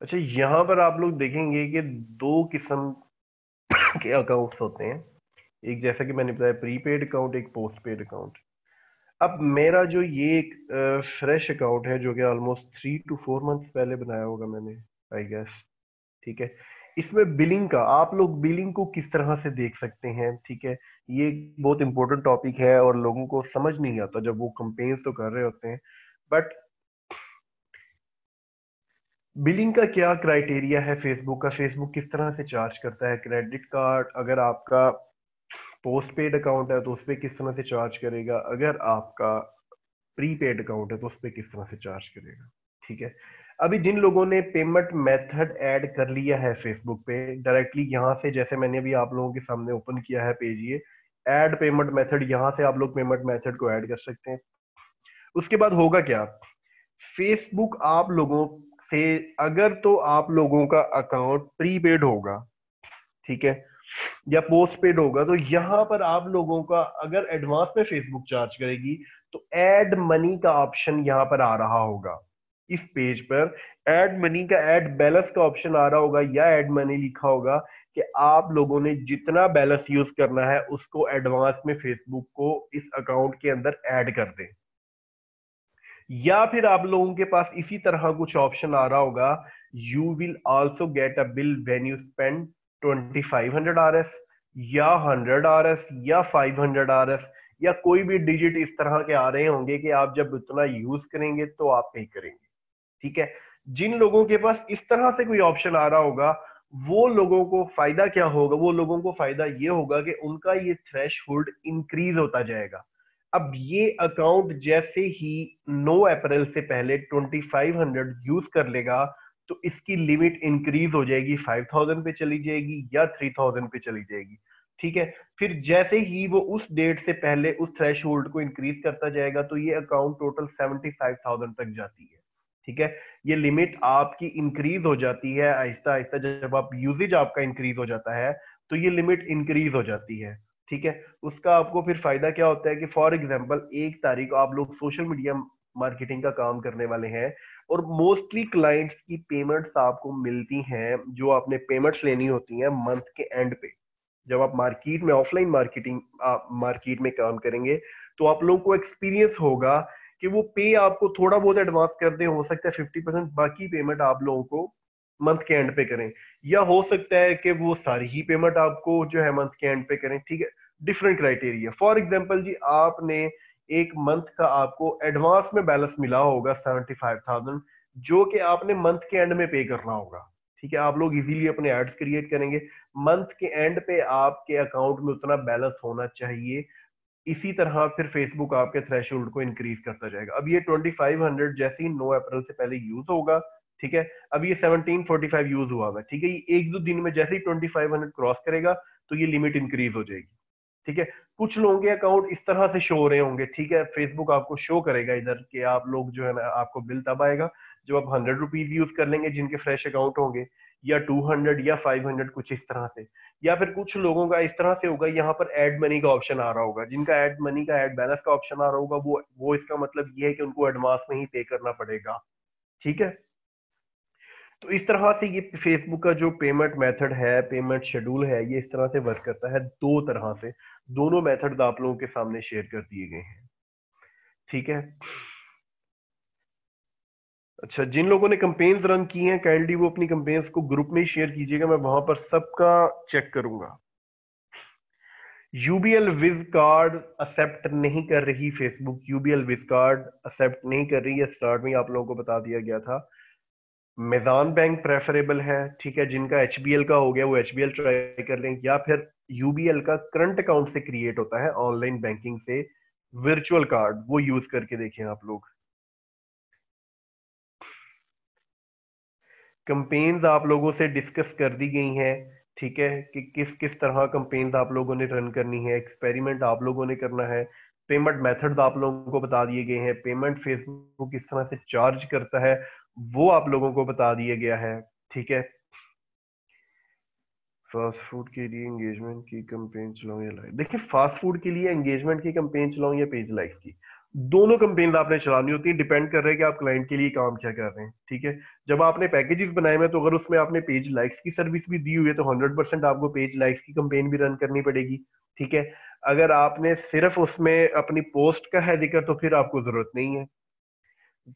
अच्छा, यहाँ पर आप लोग देखेंगे कि दो किस्म के अकाउंट्स होते हैं। एक, जैसा कि मैंने बताया, प्रीपेड अकाउंट, एक पोस्ट पेड अकाउंट। अब मेरा जो ये एक फ्रेश अकाउंट है, जो कि ऑलमोस्ट 3 to 4 मंथ्स पहले बनाया होगा मैंने, आई गेस। ठीक है। इसमें बिलिंग का, आप लोग बिलिंग को किस तरह से देख सकते हैं, ठीक है, ये एक बहुत इंपॉर्टेंट टॉपिक है और लोगों को समझ नहीं आता जब वो कंपेन्स तो कर रहे होते हैं। बट बिलिंग का क्या क्राइटेरिया है फेसबुक का, फेसबुक किस तरह से चार्ज करता है? क्रेडिट कार्ड, अगर आपका पोस्ट पेड अकाउंट है तो उस पर किस तरह से चार्ज करेगा, अगर आपका प्रीपेड अकाउंट है तो उस पर किस तरह से चार्ज करेगा। ठीक है। अभी जिन लोगों ने पेमेंट मेथड ऐड कर लिया है फेसबुक पे डायरेक्टली, यहां से, जैसे मैंने अभी आप लोगों के सामने ओपन किया है पेज, ये ऐड पेमेंट मेथड, यहां से आप लोग पेमेंट मेथड को ऐड कर सकते हैं। उसके बाद होगा क्या, फेसबुक आप लोगों से, अगर तो आप लोगों का अकाउंट प्रीपेड होगा, ठीक है, या पोस्ट पेड होगा, तो यहां पर आप लोगों का अगर एडवांस में फेसबुक चार्ज करेगी तो ऐड मनी का ऑप्शन यहां पर आ रहा होगा। इस पेज पर ऐड मनी का, ऐड बैलेंस का ऑप्शन आ रहा होगा, या ऐड मनी लिखा होगा कि आप लोगों ने जितना बैलेंस यूज करना है उसको एडवांस में फेसबुक को इस अकाउंट के अंदर ऐड कर दें। या फिर आप लोगों के पास इसी तरह कुछ ऑप्शन आ रहा होगा, you will also get a bill when you spend 2500 RS, या 100 RS, या 500 RS, या कोई भी डिजिट इस तरह के आ रहे होंगे कि आप जब उतना यूज करेंगे तो आप पे करेंगे। ठीक है। जिन लोगों के पास इस तरह से कोई ऑप्शन आ रहा होगा, वो लोगों को फायदा क्या होगा, वो लोगों को फायदा ये होगा कि उनका ये थ्रेश होल्ड इंक्रीज होता जाएगा। अब ये अकाउंट जैसे ही 9 अप्रैल से पहले 2500 यूज कर लेगा तो इसकी लिमिट इंक्रीज हो जाएगी, 5000 पे चली जाएगी या 3000 पे चली जाएगी। ठीक है। फिर जैसे ही वो उस डेट से पहले उस थ्रेश होल्ड को इंक्रीज करता जाएगा तो ये अकाउंट टोटल 75,000 तक जाती है। ठीक है। ये लिमिट आपकी इंक्रीज हो जाती है आहिस्ता आहिस्ता, जब आप यूजेज आपका इंक्रीज हो जाता है तो ये लिमिट इंक्रीज हो जाती है। ठीक है। उसका आपको फिर फायदा क्या होता है कि फॉर एग्जांपल 1 तारीख आप लोग सोशल मीडिया मार्केटिंग का काम करने वाले हैं और मोस्टली क्लाइंट्स की पेमेंट्स आपको मिलती हैं, जो आपने पेमेंट्स लेनी होती हैं मंथ के एंड पे। जब आप मार्केट में, ऑफलाइन मार्केटिंग, आप मार्केट में काम करेंगे तो आप लोगों को एक्सपीरियंस होगा कि वो पे आपको थोड़ा बहुत एडवांस कर दें, हो सकता है 50%, बाकी पेमेंट आप लोगों को मंथ के एंड पे करें, या हो सकता है कि वो सारी ही पेमेंट आपको जो है मंथ के एंड पे करें। ठीक है। डिफरेंट क्राइटेरिया, फॉर एग्जांपल जी, आपने एक मंथ का आपको एडवांस में बैलेंस मिला होगा 75,000, जो कि आपने मंथ के एंड में पे करना होगा। ठीक है। आप लोग इजीली अपने एड्स क्रिएट करेंगे, मंथ के एंड पे आपके अकाउंट में उतना बैलेंस होना चाहिए। इसी तरह फिर फेसबुक आपके थ्रेशोल्ड को इंक्रीज करता जाएगा। अब ये 2500 जैसे ही 9 अप्रैल से पहले यूज होगा, ठीक है, अब ये 1745 यूज हुआ है, ठीक है, ये 1-2 दिन में जैसे ही 2500 क्रॉस करेगा तो ये लिमिट इंक्रीज हो जाएगी। ठीक है। कुछ लोगों के अकाउंट इस तरह से शो हो रहे होंगे, ठीक है, फेसबुक आपको शो करेगा इधर कि आप लोग जो है ना, आपको बिल तब आएगा जब आप 100 रुपीज यूज कर लेंगे जिनके फ्रेश अकाउंट होंगे, या 200 या 500, कुछ इस तरह से। या फिर कुछ लोगों का इस तरह से होगा, यहाँ पर ऐड मनी का ऑप्शन आ रहा होगा, जिनका ऐड मनी का, ऐड बैलेंस का ऑप्शन आ रहा होगा, वो इसका मतलब ये है कि उनको एडवांस में ही पे करना पड़ेगा। ठीक है। तो इस तरह से ये फेसबुक का जो पेमेंट मेथड है, पेमेंट शेड्यूल है, ये इस तरह से वर्क करता है, दो तरह से। दोनों मेथड आप लोगों के सामने शेयर कर दिए गए हैं। ठीक है। अच्छा, जिन लोगों ने कंपेन्स रन की हैं काइंडली वो अपनी कंपेन्स को ग्रुप में ही शेयर कीजिएगा, मैं वहां पर सबका चेक करूंगा। यूबीएल विज कार्ड एक्सेप्ट नहीं कर रही Facebook, UBL Visa card accept नहीं कर रही है, स्टार्ट में ही आप लोगों को बता दिया गया था। मैदान बैंक प्रेफरेबल है, ठीक है, जिनका एचबीएल का हो गया वो एचबीएल ट्राई कर लें, या फिर यूबीएल का करंट अकाउंट से क्रिएट होता है ऑनलाइन बैंकिंग से, वर्चुअल कार्ड, वो यूज करके देखें आप लोग। कंपेन्स आप लोगों से डिस्कस कर दी गई हैं, ठीक है, कि किस किस तरह कंपेन्स आप लोगों ने रन करनी है, एक्सपेरिमेंट आप लोगों ने करना है, पेमेंट मेथड आप लोगों को बता दिए गए हैं, पेमेंट फेसबुक किस तरह से चार्ज करता है वो आप लोगों को बता दिया गया है। ठीक है। फास्ट फूड के लिए एंगेजमेंट की कंपेन चलाऊं या लाइक, देखिए फास्ट फूड के लिए एंगेजमेंट की कंपेन चलाऊं या पेज लाइक्स की, दोनों कंपेन आपने चलानी होती है, डिपेंड कर रहा है कि आप क्लाइंट के लिए काम क्या कर रहे हैं। ठीक है, जब आपने पैकेजेस बनाए हुए हैं तो अगर उसमें आपने पेज लाइक्स की सर्विस भी दी हुई है तो 100% आपको पेज लाइक्स की कंपेन भी रन करनी पड़ेगी। ठीक है, अगर आपने सिर्फ उसमें अपनी पोस्ट का है जिक्र तो फिर आपको जरूरत नहीं है।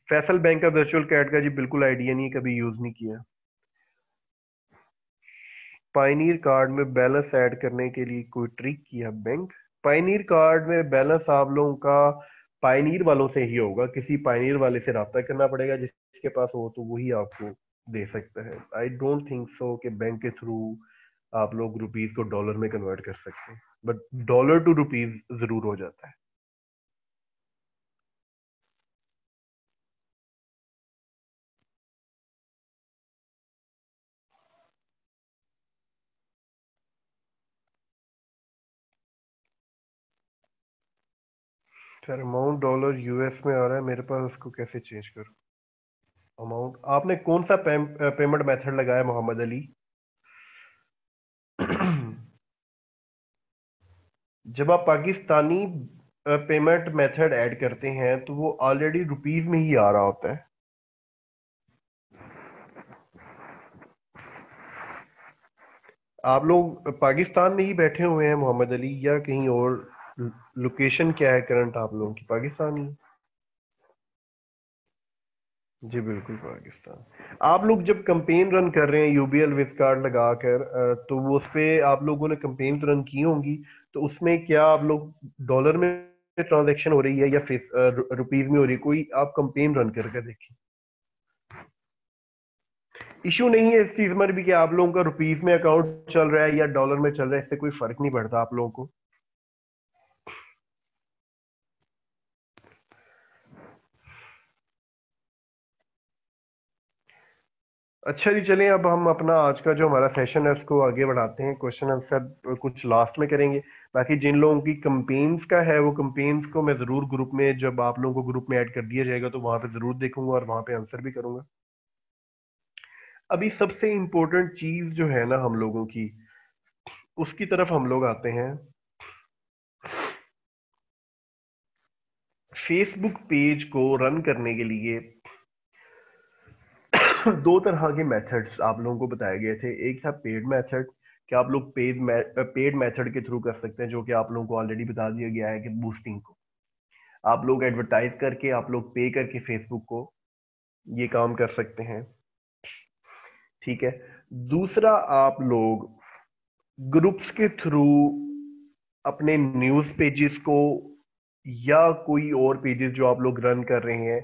फैसल बैंक का वर्चुअल कैट का जी बिल्कुल आइडिया नहीं है, कभी यूज नहीं किया। पायनीयर कार्ड में बैलेंस ऐड करने के लिए कोई ट्रिक किया बैंक? पायनीयर कार्ड में बैलेंस आप लोगों का पायनीयर वालों से ही होगा, किसी पायनीयर वाले से राब्ता करना पड़ेगा, जिसके पास हो तो वही आपको दे सकता है। आई डोंट थिंक सो कि बैंक के थ्रू आप लोग रुपीज को डॉलर में कन्वर्ट कर सकते हैं, बट डॉलर टू रुपीज जरूर हो जाता है। सर अमाउंट डॉलर यूएस में आ रहा है मेरे पास, उसको कैसे चेंज करूं? अमाउंट आपने कौन सा पेमेंट मेथड लगाया मोहम्मद अली? जब आप पाकिस्तानी पेमेंट मेथड ऐड करते हैं तो वो ऑलरेडी रुपीस में ही आ रहा होता है। आप लोग पाकिस्तान में ही बैठे हुए हैं मोहम्मद अली, या कहीं और? लोकेशन क्या है करंट आप लोगों की? पाकिस्तान ही? जी बिल्कुल पाकिस्तान। आप लोग जब कंपेन रन कर रहे हैं यूबीएल विथ कार्ड लगाकर, तो वो उस पे आप लोगों ने कंपेन रन की होंगी, तो उसमें क्या आप लोग डॉलर में ट्रांजैक्शन हो रही है या रुपीज में हो रही है? कोई आप कंपेन रन करके देखें। इशू नहीं है इस चीज में भी कि आप लोगों का रुपीज में अकाउंट चल रहा है या डॉलर में चल रहा है, इससे कोई फर्क नहीं पड़ता आप लोगों को। अच्छा जी, चलें अब हम अपना आज का जो हमारा सेशन है उसको आगे बढ़ाते हैं। क्वेश्चन आंसर कुछ लास्ट में करेंगे। बाकी जिन लोगों की कंपेन्स का है वो कंपेन्स को मैं जरूर ग्रुप में, जब आप लोगों को ग्रुप में ऐड कर दिया जाएगा तो वहां पे जरूर देखूंगा और वहां पे आंसर भी करूंगा। अभी सबसे इंपॉर्टेंट चीज जो है ना हम लोगों की, उसकी तरफ हम लोग आते हैं। फेसबुक पेज को रन करने के लिए दो तरह के मेथड्स आप लोगों को बताए गए थे। एक था पेड मेथड, कि आप लोग पेड मेथड के थ्रू कर सकते हैं, जो कि आप लोगों को ऑलरेडी बता दिया गया है कि बूस्टिंग को आप लोग एडवर्टाइज करके, आप लोग पे करके फेसबुक को ये काम कर सकते हैं। ठीक है, दूसरा आप लोग ग्रुप्स के थ्रू अपने न्यूज पेजेस को या कोई और पेजेस जो आप लोग रन कर रहे हैं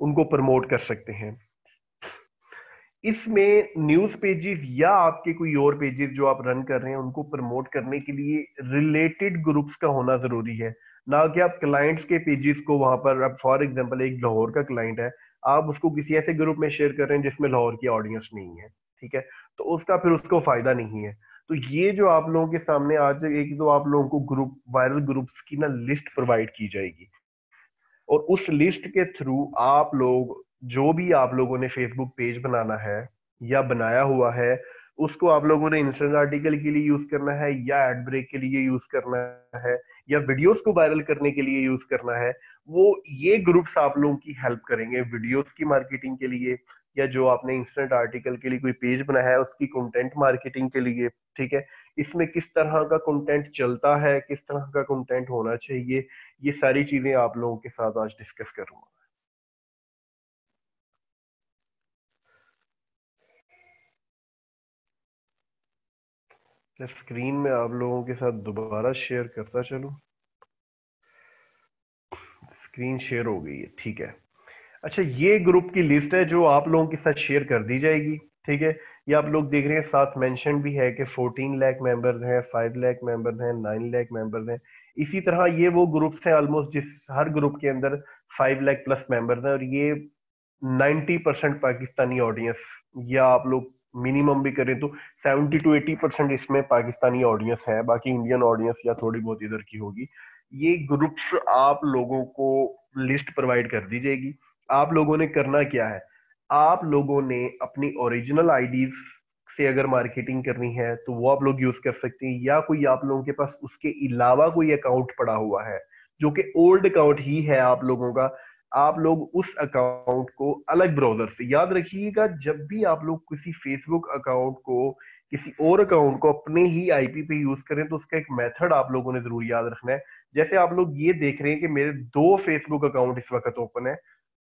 उनको प्रमोट कर सकते हैं। इसमें न्यूज पेजेस या आपके कोई और पेजेस जो आप रन कर रहे हैं उनको प्रमोट करने के लिए रिलेटेड ग्रुप्स का होना जरूरी है, ना कि आप क्लाइंट्स के पेजेस को वहां पर। अब फॉर एग्जांपल एक लाहौर का क्लाइंट है, आप उसको किसी ऐसे ग्रुप में शेयर कर रहे हैं जिसमें लाहौर की ऑडियंस नहीं है। ठीक है, तो उसका फिर उसको फायदा नहीं है। तो ये जो आप लोगों के सामने आज एक तो आप लोगों को ग्रुप वायरल ग्रुप्स की ना लिस्ट प्रोवाइड की जाएगी, और उस लिस्ट के थ्रू आप लोग जो भी आप लोगों ने फेसबुक पेज बनाना है या बनाया हुआ है, उसको आप लोगों ने इंस्टेंट आर्टिकल के लिए यूज करना है या एड ब्रेक के लिए यूज करना है या वीडियोस को वायरल करने के लिए यूज करना है। वो ये ग्रुप्स आप लोगों की हेल्प करेंगे वीडियोस की मार्केटिंग के लिए, या जो आपने इंस्टेंट आर्टिकल के लिए कोई पेज बनाया है उसकी कंटेंट मार्केटिंग के लिए। ठीक है, इसमें किस तरह का कंटेंट चलता है, किस तरह का कंटेंट होना चाहिए, ये सारी चीजें आप लोगों के साथ आज डिस्कस करूंगा। फिर स्क्रीन में आप लोगों के साथ दोबारा शेयर करता चलूं। स्क्रीन शेयर हो गई है, ठीक है। अच्छा, ये ग्रुप की लिस्ट है जो आप लोगों के साथ शेयर कर दी जाएगी। ठीक है, ये आप लोग देख रहे हैं, साथ मेंशन भी है कि 14 लाख मेंबर्स हैं, 5 लाख मेंबर्स हैं, 9 लाख मेंबर्स हैं। इसी तरह ये वो ग्रुप्स हैं ऑलमोस्ट जिस हर ग्रुप के अंदर 5 लाख प्लस मेंबर्स हैं, और ये 90% पाकिस्तानी ऑडियंस, या आप लोग मिनिमम भी करें तो 70 to 80% इसमें पाकिस्तानी ऑडियंस है, बाकी इंडियन ऑडियंस या थोड़ी बहुत इधर की होगी। ये ग्रुप्स आप लोगों को लिस्ट प्रोवाइड कर दी जाएगी। आप लोगों ने करना क्या है, आप लोगों ने अपनी ओरिजिनल आईडीज से अगर मार्केटिंग करनी है तो वो आप लोग यूज कर सकते हैं, या कोई आप लोगों के पास उसके अलावा कोई अकाउंट पड़ा हुआ है जो कि ओल्ड अकाउंट ही है आप लोगों का, आप लोग उस अकाउंट को अलग ब्राउजर से, याद रखिएगा जब भी आप लोग किसी फेसबुक अकाउंट को किसी और अकाउंट को अपने ही आईपी पे यूज करें तो उसका एक मेथड आप लोगों ने जरूर याद रखना है। जैसे आप लोग ये देख रहे हैं कि मेरे दो फेसबुक अकाउंट इस वक्त ओपन है,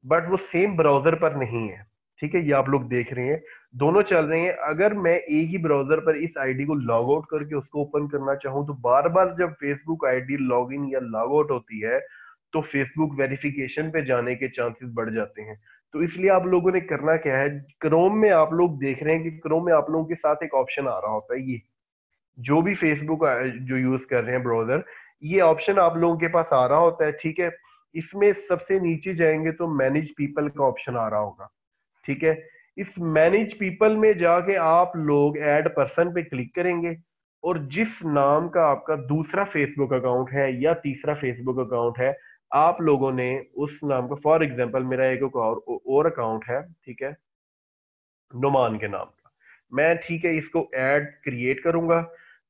बट वो सेम ब्राउजर पर नहीं है। ठीक है, ये आप लोग देख रहे हैं दोनों चल रहे हैं। अगर मैं एक ही ब्राउजर पर इस आईडी को लॉग आउट करके उसको ओपन करना चाहूं तो बार बार जब फेसबुक आईडी लॉग इन या लॉग आउट होती है तो फेसबुक वेरिफिकेशन पे जाने के चांसेस बढ़ जाते हैं। तो इसलिए आप लोगों ने करना क्या है, क्रोम में आप लोग देख रहे हैं कि क्रोम में आप लोगों के साथ एक ऑप्शन आ रहा होता है, ये जो भी फेसबुक जो यूज कर रहे हैं ब्राउजर, ये ऑप्शन आप लोगों के पास आ रहा होता है। ठीक है, इसमें सबसे नीचे जाएंगे तो मैनेज पीपल का ऑप्शन आ रहा होगा। ठीक है, इस मैनेज पीपल में जाके आप लोग ऐड पर्सन पे क्लिक करेंगे और जिस नाम का आपका दूसरा फेसबुक अकाउंट है या तीसरा फेसबुक अकाउंट है, आप लोगों ने उस नाम का, फॉर एग्जांपल मेरा एक और अकाउंट है, ठीक है, नुमान के नाम का, मैं ठीक है इसको ऐड क्रिएट करूंगा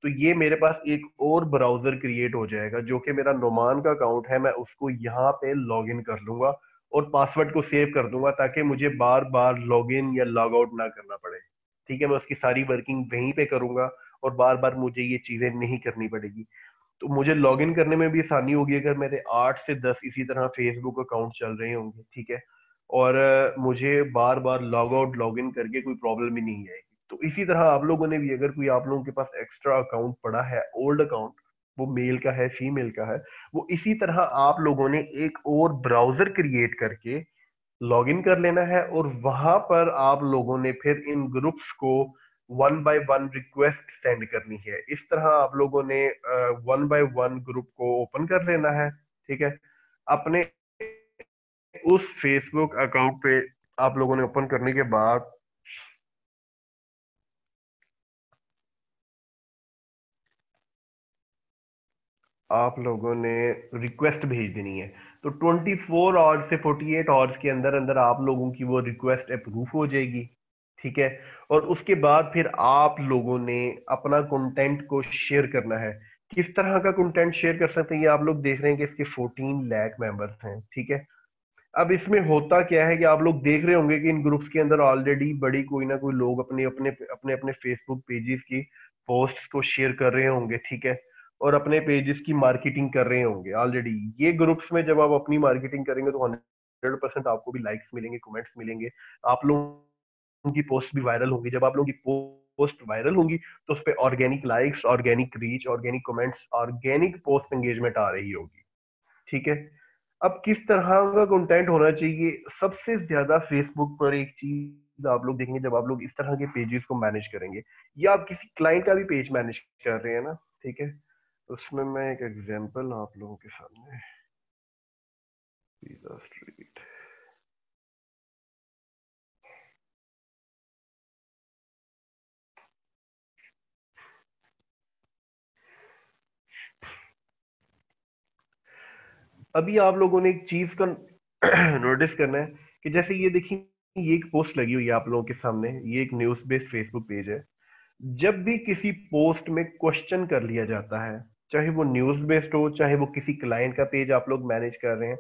तो ये मेरे पास एक और ब्राउजर क्रिएट हो जाएगा जो कि मेरा नुमान का अकाउंट है। मैं उसको यहाँ पे लॉग इन कर लूंगा और पासवर्ड को सेव कर दूंगा ताकि मुझे बार बार लॉग इन या लॉग आउट ना करना पड़े। ठीक है, मैं उसकी सारी वर्किंग वहीं पे करूंगा और बार बार मुझे ये चीजें नहीं करनी पड़ेगी। तो मुझे लॉग इन करने में भी आसानी होगी अगर मेरे 8 से 10 इसी तरह फेसबुक अकाउंट चल रहे होंगे। ठीक है, और मुझे बार बार लॉग आउट लॉग इन करके कोई प्रॉब्लम ही नहीं आएगी। तो इसी तरह आप लोगों ने भी, अगर कोई आप लोगों के पास एक्स्ट्रा अकाउंट पड़ा है, ओल्ड अकाउंट, वो मेल का है फीमेल का है, वो इसी तरह आप लोगों ने एक और ब्राउजर क्रिएट करके लॉग इन कर लेना है और वहां पर आप लोगों ने फिर इन ग्रुप्स को one by one request send करनी है। इस तरह आप लोगों ने वन बाय वन ग्रुप को ओपन कर लेना है। ठीक है, अपने उस फेसबुक अकाउंट पे आप लोगों ने ओपन करने के बाद आप लोगों ने रिक्वेस्ट भेज देनी है। तो 24 आवर्स से 48 आवर्स के अंदर अंदर आप लोगों की वो रिक्वेस्ट अप्रूव हो जाएगी। ठीक है, और उसके बाद फिर आप लोगों ने अपना कंटेंट को शेयर करना है। किस तरह का कंटेंट शेयर कर सकते हैं, ये आप लोग देख रहे हैं कि इसके 14 लाख मेंबर्स हैं। ठीक है, अब इसमें होता क्या है कि आप लोग देख रहे होंगे कि इन ग्रुप्स के अंदर ऑलरेडी बड़ी कोई ना कोई लोग अपने अपने अपने अपने फेसबुक पेजेस की पोस्ट्स को शेयर कर रहे होंगे। ठीक है, और अपने पेजेस की मार्केटिंग कर रहे होंगे ऑलरेडी। ये ग्रुप्स में जब आप अपनी मार्केटिंग करेंगे तो 100% आपको भी लाइक्स मिलेंगे, कमेंट्स मिलेंगे, आप लोगों की पोस्ट भी वायरल होंगी। जब आप लोगों की पोस्ट वायरल होंगी तो उस पर organic likes, organic reach, organic comments, organic post engagement आ रही होगी। ठीक है, अब किस तरह का कंटेंट होना चाहिए, सबसे ज्यादा फेसबुक पर एक चीज आप लोग देखेंगे जब आप लोग इस तरह के पेजेस को मैनेज करेंगे या आप किसी क्लाइंट का भी पेज मैनेज कर रहे हैं ना, ठीक है, उसमें मैं एक एग्जांपल आप लोगों के सामने, पिज़्ज़ा स्ट्रीट, अभी आप लोगों ने एक चीज का नोटिस करना है कि जैसे ये देखिए, ये एक पोस्ट लगी हुई है आप लोगों के सामने, ये एक न्यूज बेस्ड फेसबुक पेज है। जब भी किसी पोस्ट में क्वेश्चन कर लिया जाता है, चाहे वो न्यूज बेस्ड हो, चाहे वो किसी क्लाइंट का पेज आप लोग मैनेज कर रहे हैं,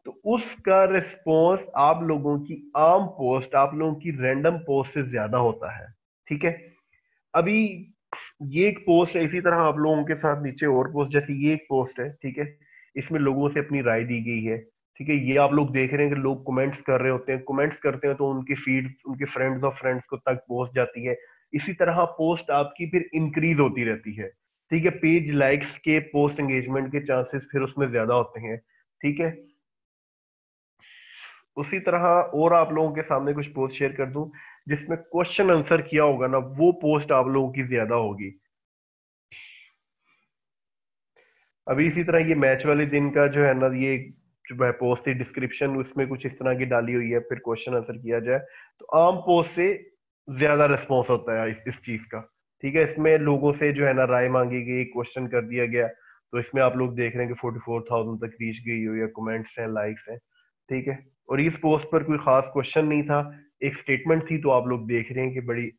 तो उसका रिस्पॉन्स आप लोगों की आम पोस्ट, आप लोगों की रैंडम पोस्ट से ज्यादा होता है। ठीक है, अभी ये एक पोस्ट है, इसी तरह आप लोगों के साथ नीचे और पोस्ट, जैसे ये एक पोस्ट है, ठीक है, इसमें लोगों से अपनी राय दी गई है। ठीक है, ये आप लोग देख रहे हैं कि लोग कमेंट्स कर रहे होते हैं, कमेंट्स करते हैं तो उनकी फीड्स उनके फ्रेंड्स और फ्रेंड्स को तक पहुंच जाती है। इसी तरह पोस्ट आपकी फिर इंक्रीज होती रहती है। ठीक है, पेज लाइक्स के, पोस्ट एंगेजमेंट के चांसेस फिर उसमें ज्यादा होते हैं। ठीक है, उसी तरह और आप लोगों के सामने कुछ पोस्ट शेयर कर दूं जिसमें क्वेश्चन आंसर किया होगा ना, वो पोस्ट आप लोगों की ज्यादा होगी। अभी इसी तरह ये मैच वाले दिन का जो है ना, ये जो है पोस्ट थी, डिस्क्रिप्शन उसमें कुछ इस तरह की डाली हुई है, फिर क्वेश्चन आंसर किया जाए तो आम पोस्ट से ज्यादा रिस्पॉन्स होता है इस चीज का। ठीक है, इसमें लोगों से जो है ना राय मांगी गई, क्वेश्चन कर दिया गया, तो इसमें आप लोग देख रहे हैं कि 44,000 तक रीच गई हो, या कमेंट्स हैं, लाइक्स हैं। ठीक है, और इस पोस्ट पर कोई खास क्वेश्चन नहीं था, एक स्टेटमेंट थी, तो आप लोग देख रहे हैं कि बड़ी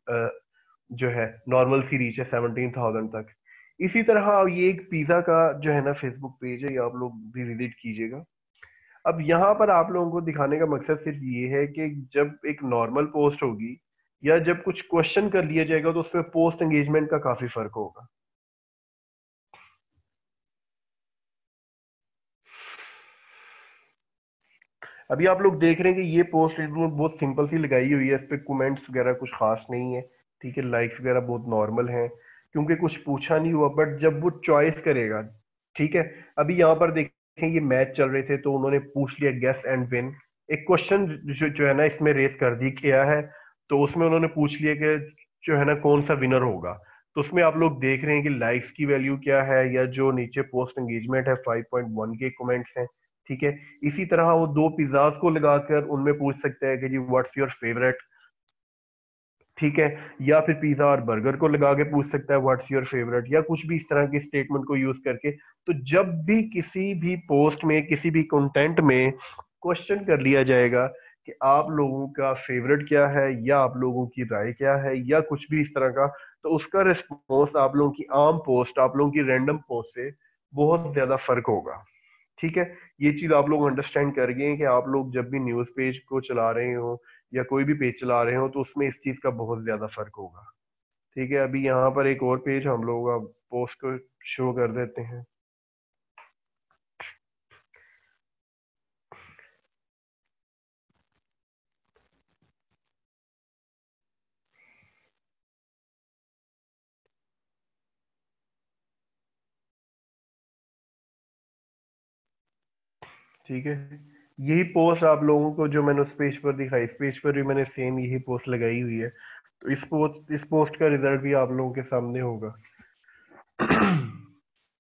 जो है नॉर्मल सी रीच है 17,000 तक। इसी तरह ये एक पिज्जा का जो है ना फेसबुक पेज है, ये आप लोग भी विजिट कीजिएगा। अब यहाँ पर आप लोगों को दिखाने का मकसद सिर्फ ये है कि जब एक नॉर्मल पोस्ट होगी या जब कुछ क्वेश्चन कर लिया जाएगा तो उसमें पोस्ट एंगेजमेंट का काफी फर्क होगा। अभी आप लोग देख रहे हैं कि ये पोस्ट बहुत सिंपल सी लगाई हुई है, इस पे कमेंट्स वगैरह कुछ खास नहीं है, ठीक है, लाइक्स वगैरह बहुत नॉर्मल हैं क्योंकि कुछ पूछा नहीं हुआ। बट जब वो चॉइस करेगा, ठीक है, अभी यहाँ पर देखें ये मैच चल रहे थे तो उन्होंने पूछ लिया गेस एंड विन, एक क्वेश्चन जो है ना इसमें रेस कर दी किया है, तो उसमें उन्होंने पूछ लिया कि जो है ना कौन सा विनर होगा। तो उसमें आप लोग देख रहे हैं कि लाइक्स की वैल्यू क्या है, या जो नीचे पोस्ट एंगेजमेंट है 5.1 के कमेंट्स हैं, ठीक है। इसी तरह वो दो पिज्जाज को लगाकर उनमें पूछ सकते हैं कि जी व्हाट्स योर फेवरेट, ठीक है, या फिर पिज्जा और बर्गर को लगा के पूछ सकता है व्हाट्स योर फेवरेट, या कुछ भी इस तरह के स्टेटमेंट को यूज करके। तो जब भी किसी भी पोस्ट में किसी भी कंटेंट में क्वेश्चन कर लिया जाएगा कि आप लोगों का फेवरेट क्या है या आप लोगों की राय क्या है या कुछ भी इस तरह का, तो उसका रिस्पॉन्स आप लोगों की आम पोस्ट, आप लोगों की रैंडम पोस्ट से बहुत ज्यादा फर्क होगा, ठीक है। ये चीज आप लोग अंडरस्टैंड कर गए हैं कि आप लोग जब भी न्यूज पेज को चला रहे हो या कोई भी पेज चला रहे हो तो उसमें इस चीज का बहुत ज्यादा फर्क होगा, ठीक है। अभी यहाँ पर एक और पेज हम लोग अब पोस्ट को शो कर देते हैं। ठीक है, यही पोस्ट आप लोगों को जो मैंने उस पेज पर दिखाई, इस पेज पर भी मैंने सेम यही पोस्ट लगाई हुई है। तो इस पोस्ट का रिजल्ट भी आप लोगों के सामने होगा।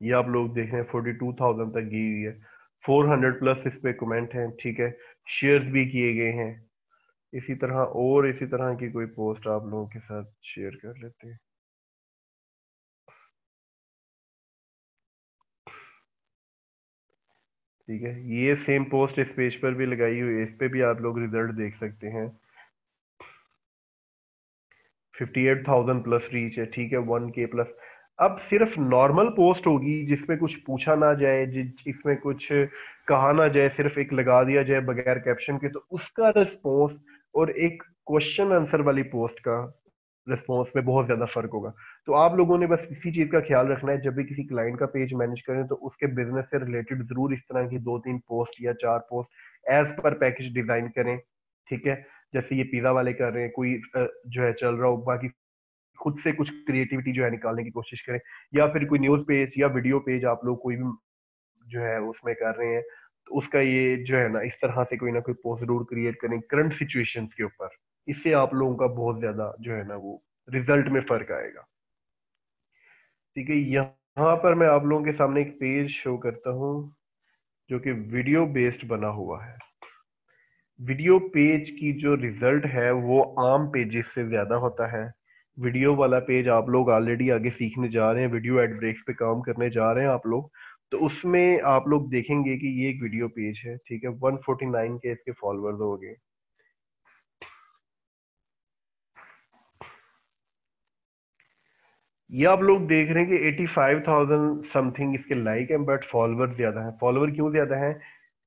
ये आप लोग देख रहे हैं 42,000 तक गई हुई है, 400 प्लस इस पे कमेंट हैं, ठीक है, शेयर्स भी किए गए हैं। इसी तरह और इसी तरह की कोई पोस्ट आप लोगों के साथ शेयर कर लेते हैं। ठीक है, ये सेम पोस्ट इस पेज पर भी लगाई हुई है, इस पे भी आप लोग रिजल्ट देख सकते हैं। 58,000 प्लस रीच है, ठीक है, 1K प्लस। अब सिर्फ नॉर्मल पोस्ट होगी जिसमें कुछ पूछा ना जाए, इसमें कुछ कहा ना जाए, सिर्फ एक लगा दिया जाए बगैर कैप्शन के, तो उसका रिस्पॉन्स और एक क्वेश्चन आंसर वाली पोस्ट का रिस्पॉन्स में बहुत ज्यादा फर्क होगा। तो आप लोगों ने बस इसी चीज का ख्याल रखना है, जब भी किसी क्लाइंट का पेज मैनेज करें तो उसके बिजनेस से रिलेटेड जरूर इस तरह की 2-3 पोस्ट या 4 post as per package design करें, ठीक है। जैसे ये पिज्जा वाले कर रहे हैं, कोई जो है चल रहा हो, बाकी खुद से कुछ क्रिएटिविटी जो है निकालने की कोशिश करें, या फिर कोई न्यूज पेज या वीडियो पेज आप लोग कोई भी जो है उसमें कर रहे हैं, तो उसका ये जो है ना इस तरह से कोई ना कोई पोस्ट जरूर क्रिएट करें करंट सिचुएशंस के ऊपर। इससे आप लोगों का बहुत ज्यादा जो है ना वो रिजल्ट में फर्क आएगा, ठीक है। यहाँ पर मैं आप लोगों के सामने एक पेज शो करता हूँ जो कि वीडियो बेस्ड बना हुआ है। वीडियो पेज की जो रिजल्ट है वो आम पेजेस से ज्यादा होता है। वीडियो वाला पेज आप लोग ऑलरेडी आगे सीखने जा रहे हैं, वीडियो एड ब्रेक्स पे काम करने जा रहे हैं आप लोग, तो उसमें आप लोग देखेंगे कि ये एक वीडियो पेज है, ठीक है, 149 के इसके फॉलोअर्स हो गए। ये आप लोग देख रहे हैं कि 85,000 समथिंग इसके लाइक हैं, बट फॉलोअर ज्यादा है। फॉलोअर क्यों ज्यादा है?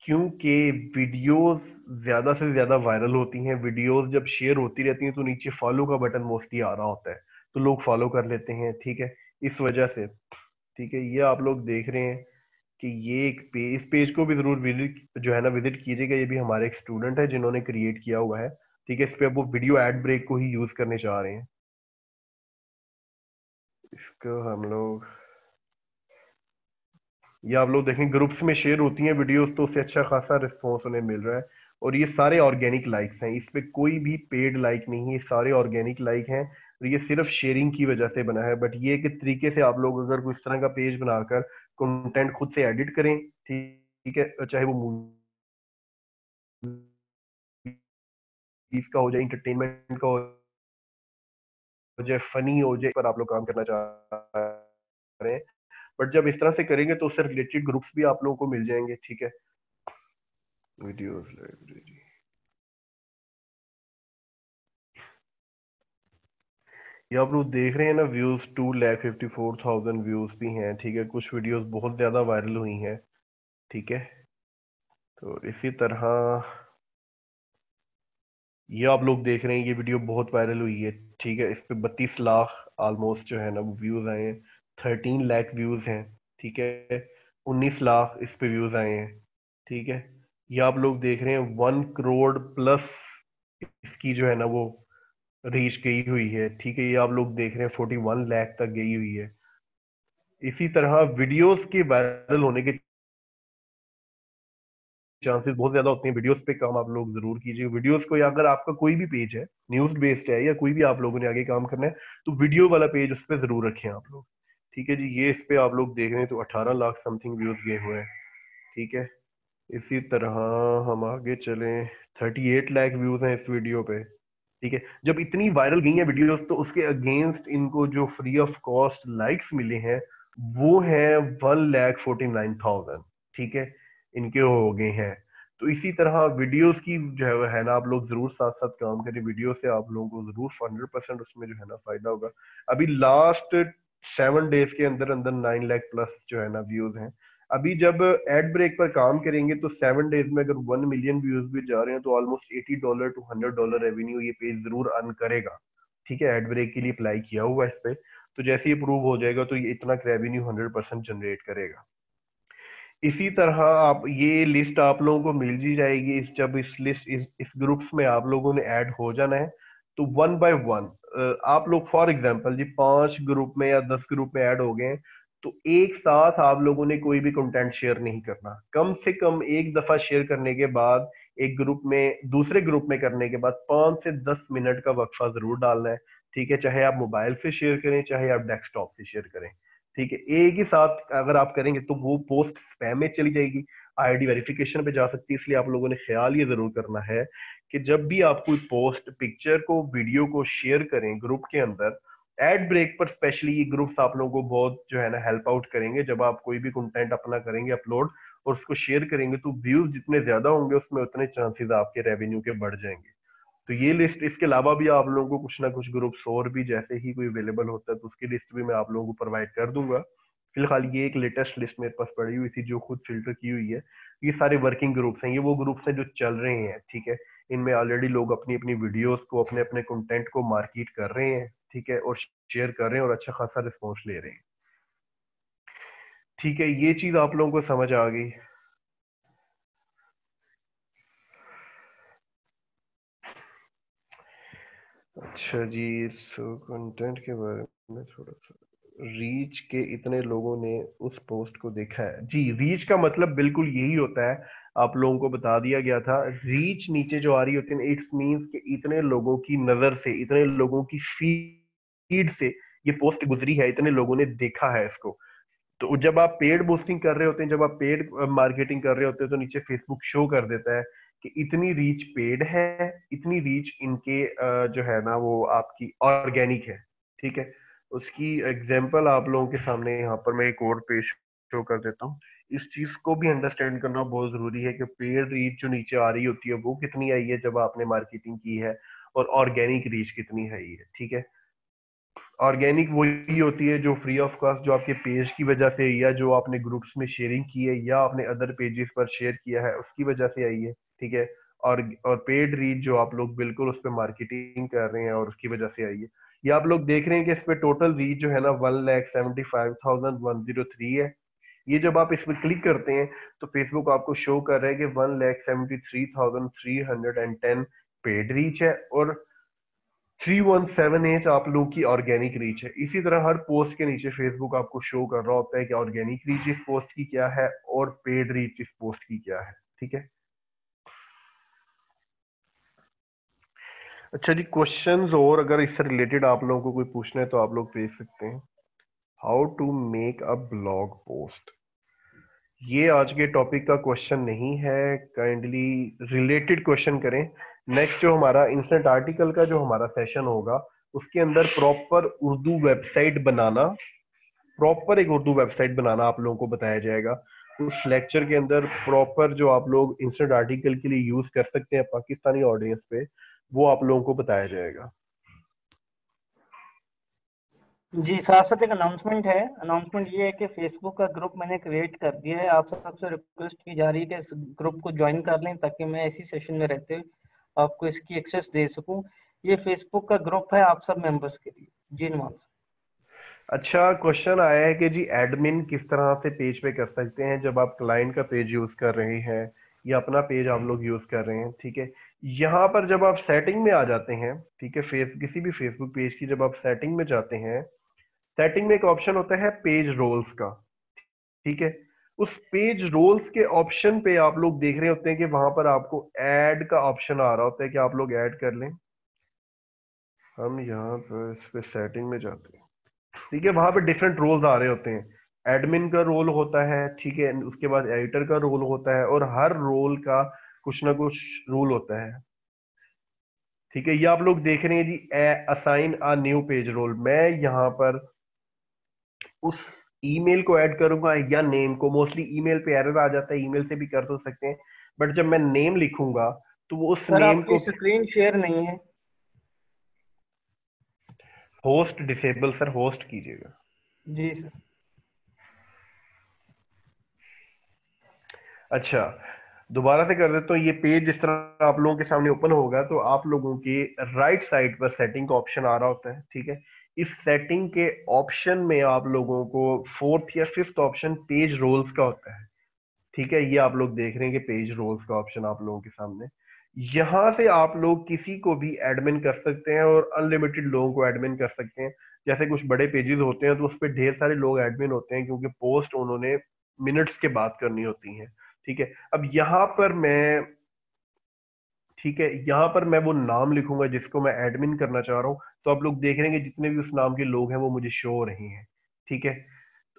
क्योंकि वीडियोस ज्यादा से ज्यादा वायरल होती हैं, वीडियोस जब शेयर होती रहती हैं तो नीचे फॉलो का बटन मोस्टली आ रहा होता है, तो लोग फॉलो कर लेते हैं, ठीक है, इस वजह से। ठीक है, ये आप लोग देख रहे हैं कि ये एक पेज, इस पेज को भी जरूर विजिट जो है ना विजिट कीजिएगा। ये भी हमारे एक स्टूडेंट है जिन्होंने क्रिएट किया हुआ है, ठीक है। इस पे अब वो वीडियो एड ब्रेक को ही यूज करने चाह रहे हैं। इसको हम लोग, ये आप लोग देखें ग्रुप्स में शेयर होती हैं वीडियोस तो उससे अच्छा खासा रिस्पॉन्स उन्हें मिल रहा है। और ये सारे ऑर्गेनिक लाइक्स हैं, इस पे कोई भी पेड लाइक नहीं है, ये सारे ऑर्गेनिक लाइक हैं और ये सिर्फ शेयरिंग की वजह से बना है। बट ये कि तरीके से आप लोग अगर कुछ तरह का पेज बनाकर कंटेंट खुद से एडिट करें, ठीक है, चाहे वो मूवीज का हो जाए, इंटरटेनमेंट का हो जाए, फनी हो जाए, पर आप लोग काम करना चाह रहे हैं, बट जब इस तरह से करेंगे तो उससे रिलेटेड ग्रुप्स भी आप लोगों को मिल जाएंगे, ठीक है। वीडियोस लाइब्रेरी, ये आप लोग देख रहे हैं ना, व्यूज 2,54,000 व्यूज भी हैं, ठीक है। कुछ वीडियोस बहुत ज्यादा वायरल हुई हैं, ठीक है। तो इसी तरह ये आप लोग देख रहे हैं, ये वीडियो बहुत वायरल हुई है, ठीक है। इस पे 32 लाख ऑलमोस्ट जो है ना वो व्यूज आए हैं। 13 लाख व्यूज हैं, ठीक है। 19 लाख इस पे व्यूज आए हैं, ठीक है। ये आप लोग देख रहे हैं 1 करोड़ प्लस इसकी जो है ना वो रीच गई हुई है, ठीक है। ये आप लोग देख रहे हैं 41 लाख तक गई हुई है। इसी तरह वीडियोस के वायरल होने के चांसेस बहुत ज्यादा होते हैं। वीडियोस पे काम आप लोग जरूर कीजिए। वीडियोस को, या अगर आपका कोई भी पेज है न्यूज बेस्ड है, या कोई भी आप लोगों ने आगे काम करना है, तो वीडियो वाला पेज उस पर जरूर रखें आप लोग, ठीक है जी। ये इस पे आप लोग देख रहे हैं तो 18 लाख समथिंग व्यूज गए हुए हैं, ठीक है। इसी तरह हम आगे चलें, 38 लाख व्यूज हैं इस वीडियो पे, ठीक है। जब इतनी वायरल गई है वीडियोस, तो उसके अगेंस्ट इनको जो फ्री ऑफ कॉस्ट लाइक्स मिले हैं वो है 1,49,000, ठीक है। इनके हो गए हैं। तो इसी तरह वीडियोस की जो है ना, आप लोग जरूर साथ साथ काम करें। वीडियो से आप लोगों को जरूर 100% उसमें जो है ना फायदा होगा। अभी लास्ट 7 डेज के अंदर अंदर 9 लाख प्लस जो है ना व्यूज हैं। अभी जब एड ब्रेक पर काम करेंगे तो 7 डेज में अगर 1 मिलियन व्यूज भी जा रहे हैं तो ऑलमोस्ट $80 टू $100 रेवेन्यू ये पेज जरूर अर्न करेगा, ठीक है। एड ब्रेक के लिए अप्लाई किया हुआ है इस पे, तो जैसे ही प्रूव हो जाएगा तो ये इतना रेवेन्यू 100% जनरेट करेगा। इसी तरह आप ये लिस्ट आप लोगों को मिल जी जाएगी। जब इस लिस्ट इस ग्रुप्स में आप लोगों ने ऐड हो जाना है, तो 1 बाय 1 आप लोग, फॉर एग्जांपल जी, 5 ग्रुप में या 10 ग्रुप में ऐड हो गए हैं, तो एक साथ आप लोगों ने कोई भी कंटेंट शेयर नहीं करना। कम से कम एक दफा शेयर करने के बाद, एक ग्रुप में दूसरे ग्रुप में करने के बाद 5 से 10 मिनट का वक्फा जरूर डालना है, ठीक है। चाहे आप मोबाइल से शेयर करें, चाहे आप डेस्कटॉप से शेयर करें, ठीक है। एक ही साथ अगर आप करेंगे तो वो पोस्ट स्पैम में चली जाएगी, आईडी वेरिफिकेशन पे जा सकती है। इसलिए आप लोगों ने ख्याल ये जरूर करना है कि जब भी आप कोई पोस्ट, पिक्चर को, वीडियो को शेयर करें ग्रुप के अंदर, एड ब्रेक पर स्पेशली ये ग्रुप्स आप लोगों को बहुत जो है ना हेल्प आउट करेंगे। जब आप कोई भी कंटेंट अपना करेंगे अपलोड और उसको शेयर करेंगे, तो व्यूज जितने ज्यादा होंगे उसमें उतने चांसेस आपके रेवेन्यू के बढ़ जाएंगे। तो ये लिस्ट, इसके अलावा भी आप लोगों को कुछ ना कुछ ग्रुप्स और भी जैसे ही कोई अवेलेबल होता है तो उसकी लिस्ट भी मैं आप लोगों को प्रोवाइड कर दूंगा। फिलहाल ये एक लेटेस्ट लिस्ट मेरे पास पड़ी हुई थी जो खुद फिल्टर की हुई है। ये सारे वर्किंग ग्रुप्स हैं, ये वो ग्रुप्स हैं जो चल रहे हैं, ठीक है। इनमें ऑलरेडी लोग अपनी अपनी वीडियोस को, अपने अपने कंटेंट को मार्केट कर रहे हैं, ठीक है, और शेयर कर रहे हैं और अच्छा खासा रिस्पॉन्स ले रहे हैं, ठीक है। ये चीज आप लोगों को समझ आ गई। अच्छा जी, सो कंटेंट के बारे में थोड़ा सा, रीच के इतने लोगों ने उस पोस्ट को देखा है जी। रीच का मतलब बिल्कुल यही होता है, आप लोगों को बता दिया गया था। रीच नीचे जो आ रही होती है, इट्स मींस कि इतने लोगों की नजर से, इतने लोगों की फीड से ये पोस्ट गुजरी है, इतने लोगों ने देखा है इसको। तो जब आप पेड बूस्टिंग कर रहे होते हैं, जब आप पेड मार्केटिंग कर रहे होते हैं, तो नीचे फेसबुक शो कर देता है कि इतनी रीच पेड है, इतनी रीच इनके जो है ना वो आपकी ऑर्गेनिक है, ठीक है। उसकी एग्जांपल आप लोगों के सामने यहाँ पर मैं एक और पेज शो कर देता हूँ। इस चीज को भी अंडरस्टैंड करना बहुत जरूरी है कि पेड रीच जो नीचे आ रही होती है वो कितनी आई है जब आपने मार्केटिंग की है, और ऑर्गेनिक रीच कितनी है, ये ठीक है। ऑर्गेनिक वही होती है जो फ्री ऑफ कॉस्ट, जो आपके पेज की वजह से, या जो आपने ग्रुप्स में शेयरिंग की है, या आपने अदर पेजेस पर शेयर किया है उसकी वजह से आई है, ठीक है। और पेड रीच जो आप लोग बिल्कुल उस पर मार्केटिंग कर रहे हैं और उसकी वजह से आई है। ये आप लोग देख रहे हैं कि इस पे टोटल रीच जो है ना 1,75,103 है। ये जब आप इसमें क्लिक करते हैं तो फेसबुक आपको शो कर रहा है कि 1,73,310 पेड रीच है, और 3178 आप लोगों की ऑर्गेनिक रीच है। इसी तरह हर पोस्ट के नीचे फेसबुक आपको शो कर रहा होता है कि ऑर्गेनिक रीच इस पोस्ट की क्या है और पेड रीच इस पोस्ट की क्या है, ठीक है। अच्छा जी, क्वेश्चंस और अगर इससे रिलेटेड आप लोगों को कोई पूछना है तो आप लोग भेज सकते हैं। How to make a blog post, ये आज के टॉपिक का क्वेश्चन नहीं है, काइंडली रिलेटेड क्वेश्चन करें। नेक्स्ट जो हमारा इंस्टेंट आर्टिकल का जो हमारा सेशन होगा, उसके अंदर प्रॉपर उर्दू वेबसाइट बनाना, प्रॉपर एक उर्दू वेबसाइट बनाना आप लोगों को बताया जाएगा। उस लेक्चर के अंदर प्रॉपर जो आप लोग इंस्टेंट आर्टिकल के लिए यूज कर सकते हैं पाकिस्तानी ऑडियंस पे, वो आप लोगों को बताया जाएगा। जी, साथ साथ एक अनाउंसमेंट है। अनाउंसमेंट ये है कि फेसबुक का ग्रुप मैंने क्रिएट कर दिया है। आप सबसे रिक्वेस्ट की जा रही है कि इस ग्रुप को ज्वाइन कर लें, ताकि मैं इसी सेशन में रहते हुए आपको इसकी एक्सेस दे सकूं। ये फेसबुक का ग्रुप है आप सब मेंबर्स के लिए। जी नवाज। अच्छा, क्वेश्चन आया है कि जी एडमिन किस तरह से पेज पे कर सकते हैं जब आप क्लाइंट का पेज यूज कर रहे हैं या अपना पेज आप लोग यूज कर रहे हैं। ठीक है, यहाँ पर जब आप सेटिंग में आ जाते हैं, ठीक है, किसी भी फेसबुक पेज की जब आप सेटिंग में जाते हैं, सेटिंग में एक ऑप्शन होता है पेज रोल्स का। ठीक है, उस पेज रोल्स के ऑप्शन पे आप लोग देख रहे होते हैं कि वहां पर आपको ऐड का ऑप्शन आ रहा होता है कि आप लोग ऐड कर लें। हम यहाँ पर इस पे सेटिंग में जाते हैं, ठीक है, वहां पे डिफरेंट रोल्स आ रहे होते हैं। एडमिन का रोल होता है, ठीक है, उसके बाद एडिटर का रोल होता है, और हर रोल का कुछ ना कुछ रूल होता है। ठीक है, ये आप लोग देख रहे हैं जी, assign a new page role. मैं यहाँ पर उस ईमेल को ऐड करूंगा या नेम को। मोस्टली ईमेल पे एरर आ जाता है, ईमेल से भी कर तो सकते हैं, बट जब मैं नेम लिखूंगा तो वो उस सर नेम आपकी को। स्क्रीन शेयर नहीं है। होस्ट डिसेबल सर, होस्ट कीजिएगा। जी सर। अच्छा, दोबारा से कर देता हूँ। ये पेज जिस तरह आप लोगों के सामने ओपन होगा तो आप लोगों के राइट साइड पर सेटिंग का ऑप्शन आ रहा होता है। ठीक है, इस सेटिंग के ऑप्शन में आप लोगों को फोर्थ या फिफ्थ ऑप्शन पेज रोल्स का होता है। ठीक है, ये आप लोग देख रहे हैं कि पेज रोल्स का ऑप्शन आप लोगों के सामने। यहां से आप लोग किसी को भी एडमिन कर सकते हैं और अनलिमिटेड लोगों को एडमिन कर सकते हैं। जैसे कुछ बड़े पेजेस होते हैं तो उस पर ढेर सारे लोग एडमिन होते हैं, क्योंकि पोस्ट उन्होंने मिनट्स के बाद करनी होती है। ठीक है, अब यहाँ पर मैं, ठीक है, यहाँ पर मैं वो नाम लिखूंगा जिसको मैं एडमिन करना चाह रहा हूँ, तो आप लोग देख रहे हैं कि जितने भी उस नाम के लोग हैं वो मुझे शो हो रहे हैं। ठीक है,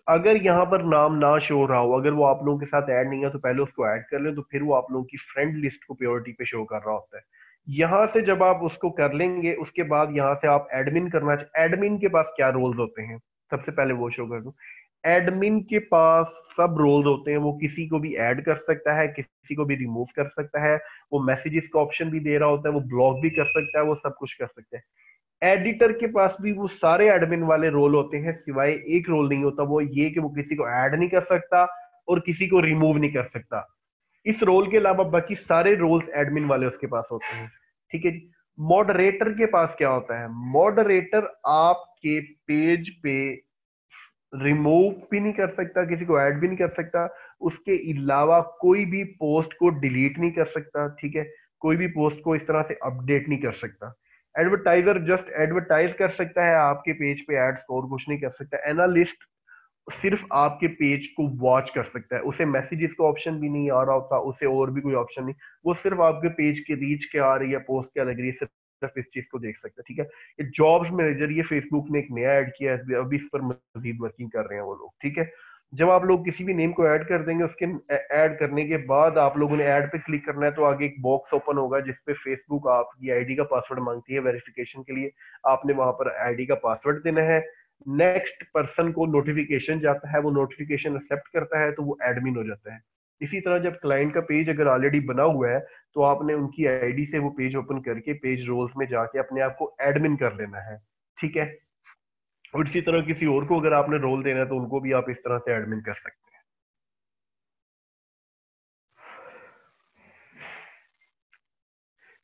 अगर यहाँ पर नाम ना शो हो रहा हो, अगर वो आप लोगों के साथ ऐड नहीं है, तो पहले उसको ऐड कर लें, तो फिर वो आप लोगों की फ्रेंड लिस्ट को प्रायोरिटी पे शो कर रहा होता है। यहाँ से जब आप उसको कर लेंगे, उसके बाद यहाँ से आप एडमिन करना एडमिन के पास क्या रोल्स होते हैं, सबसे पहले वो शो कर दूं। एडमिन के पास सब रोल्स होते हैं, वो किसी को भी ऐड कर सकता है, किसी को भी रिमूव कर सकता है, वो मैसेजेस का ऑप्शन भी दे रहा होता है, वो ब्लॉक भी कर सकता है, वो सब कुछ कर सकता है। एडिटर के पास भी वो सारे एडमिन वाले रोल होते हैं, सिवाय एक रोल नहीं होता, वो ये कि वो किसी को ऐड नहीं कर सकता और किसी को रिमूव नहीं कर सकता। इस रोल के अलावा बाकी सारे रोल्स एडमिन वाले उसके पास होते हैं। ठीक है जी। मॉडरेटर के पास क्या होता है? मॉडरेटर आपके पेज पे रिमूव भी नहीं कर सकता, किसी को ऐड भी नहीं कर सकता, उसके अलावा कोई भी पोस्ट को डिलीट नहीं कर सकता। ठीक है, कोई भी पोस्ट को इस तरह से अपडेट नहीं कर सकता। एडवर्टाइजर जस्ट एडवर्टाइज कर सकता है आपके पेज पे, एड्स और कुछ नहीं कर सकता। एनालिस्ट सिर्फ आपके पेज को वॉच कर सकता है, उसे मैसेजेस का ऑप्शन भी नहीं आ रहा होता, उसे और भी कोई ऑप्शन नहीं, वो सिर्फ आपके पेज की रीच क्या आ रही है, पोस्ट क्या लग रही है, सिर्फ इस चीज को देख सकता है। ठीक है, ये जॉब्स मैनेजर, ये फेसबुक ने एक नया ऐड किया है, अभी इस पर मजीद वर्किंग कर रहे हैं वो लोग। ठीक है, जब आप लोग किसी भी नेम को ऐड कर देंगे, उसके ऐड करने के बाद आप लोगों ने ऐड पे क्लिक करना है, तो आगे एक बॉक्स ओपन होगा जिसपे फेसबुक आपकी आईडी का पासवर्ड मांगती है वेरिफिकेशन के लिए। आपने वहां पर आईडी का पासवर्ड देना है। नेक्स्ट पर्सन को नोटिफिकेशन जाता है, वो नोटिफिकेशन एक्सेप्ट करता है, तो वो एडमिन हो जाता है। इसी तरह जब क्लाइंट का पेज अगर ऑलरेडी बना हुआ है, तो आपने उनकी आईडी से वो पेज ओपन करके पेज रोल्स में जाके अपने आप को एडमिन कर लेना है। ठीक है, और इसी तरह किसी और को अगर आपने रोल देना है तो उनको भी आप इस तरह से एडमिन कर सकते हैं।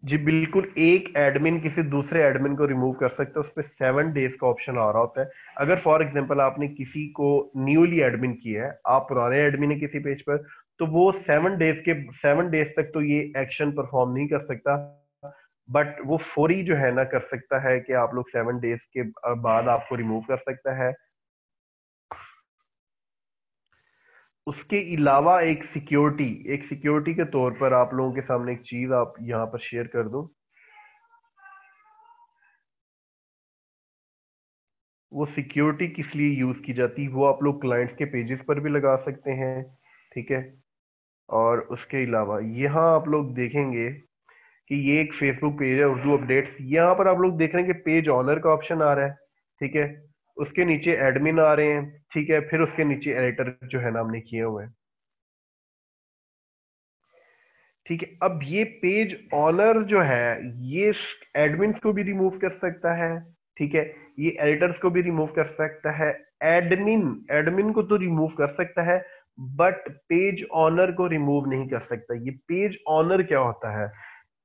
जी बिल्कुल, एक एडमिन किसी दूसरे एडमिन को रिमूव कर सकता है, उस पर 7 डेज का ऑप्शन आ रहा होता है। अगर फॉर एग्जांपल आपने किसी को न्यूली एडमिन किया है, आप पुराने एडमिन है किसी पेज पर, तो वो 7 डेज तक तो ये एक्शन परफॉर्म नहीं कर सकता, बट वो फौरी जो है ना कर सकता है कि आप लोग 7 डेज के बाद आपको रिमूव कर सकता है। उसके अलावा एक सिक्योरिटी के तौर पर आप लोगों के सामने एक चीज आप यहाँ पर शेयर कर दूं। वो सिक्योरिटी किस लिए यूज की जाती है वो आप लोग क्लाइंट्स के पेजेस पर भी लगा सकते हैं। ठीक है, और उसके अलावा यहाँ आप लोग देखेंगे कि ये एक फेसबुक पेज है उर्दू अपडेट्स, यहाँ पर आप लोग देख रहे हैं कि पेज ऑनर का ऑप्शन आ रहा है। ठीक है, उसके नीचे एडमिन आ रहे हैं। ठीक है, फिर उसके नीचे एडिटर जो है ना हमने किए हुए हैं। ठीक है, अब ये पेज ऑनर जो है, ये एडमिन्स को भी रिमूव कर सकता है। ठीक है। ये एडिटर्स को भी रिमूव कर सकता है, एडमिन एडमिन को तो रिमूव कर सकता है, बट पेज ऑनर को रिमूव नहीं कर सकता। ये पेज ऑनर क्या होता है?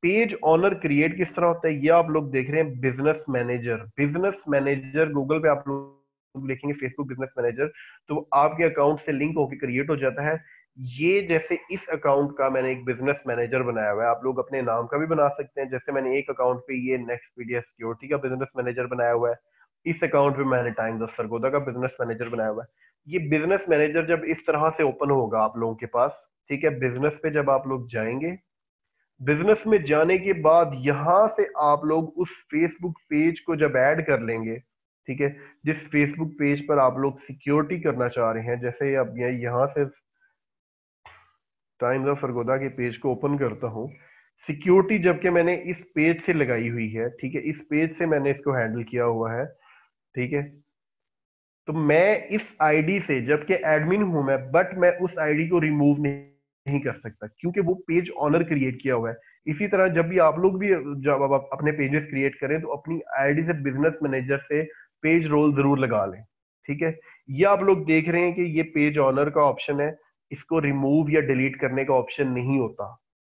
पेज ऑनर क्रिएट किस तरह होता है, ये आप लोग देख रहे हैं business manager. Business manager Google पे आप लोग लिखेंगे फेसबुक बिजनेस मैनेजर, तो आपके अकाउंट से लिंक होकर क्रिएट हो जाता है। ये जैसे इस अकाउंट का मैंने एक बिजनेस मैनेजर बनाया हुआ है, आप लोग अपने नाम का भी बना सकते हैं। जैसे मैंने एक अकाउंट पे ये नेक्स्टपीडिया सिक्योरिटी का बिजनेस मैनेजर बनाया हुआ है, इस अकाउंट पे मैंने टाइम्स ऑफ सरगोदा का बिजनेस मैनेजर बनाया हुआ है। ये बिजनेस मैनेजर जब इस तरह से ओपन होगा आप लोगों के पास, ठीक है, बिजनेस पे जब आप लोग जाएंगे, बिजनेस में जाने के बाद यहां से आप लोग उस फेसबुक पेज को जब ऐड कर लेंगे, ठीक है, जिस फेसबुक पेज पर आप लोग सिक्योरिटी करना चाह रहे हैं, जैसे अब यहां से टाइम्स ऑफ सरगोदा के पेज को ओपन करता हूं, सिक्योरिटी जबकि मैंने इस पेज से लगाई हुई है, ठीक है, इस पेज से मैंने इसको हैंडल किया हुआ है, ठीक है, तो मैं इस आईडी से, जबकि एडमिन हूं मैं, बट मैं उस आईडी को रिमूव नहीं कर सकता क्योंकि वो पेज ऑनर क्रिएट किया हुआ है। इसी तरह जब भी आप लोग भी, जब आप अपने पेजेस क्रिएट करें, तो अपनी आईडी से बिजनेस मैनेजर से पेज रोल जरूर लगा लें, ठीक है। ये आप लोग देख रहे हैं कि ये पेज ऑनर का ऑप्शन है, इसको रिमूव या डिलीट करने का ऑप्शन नहीं होता,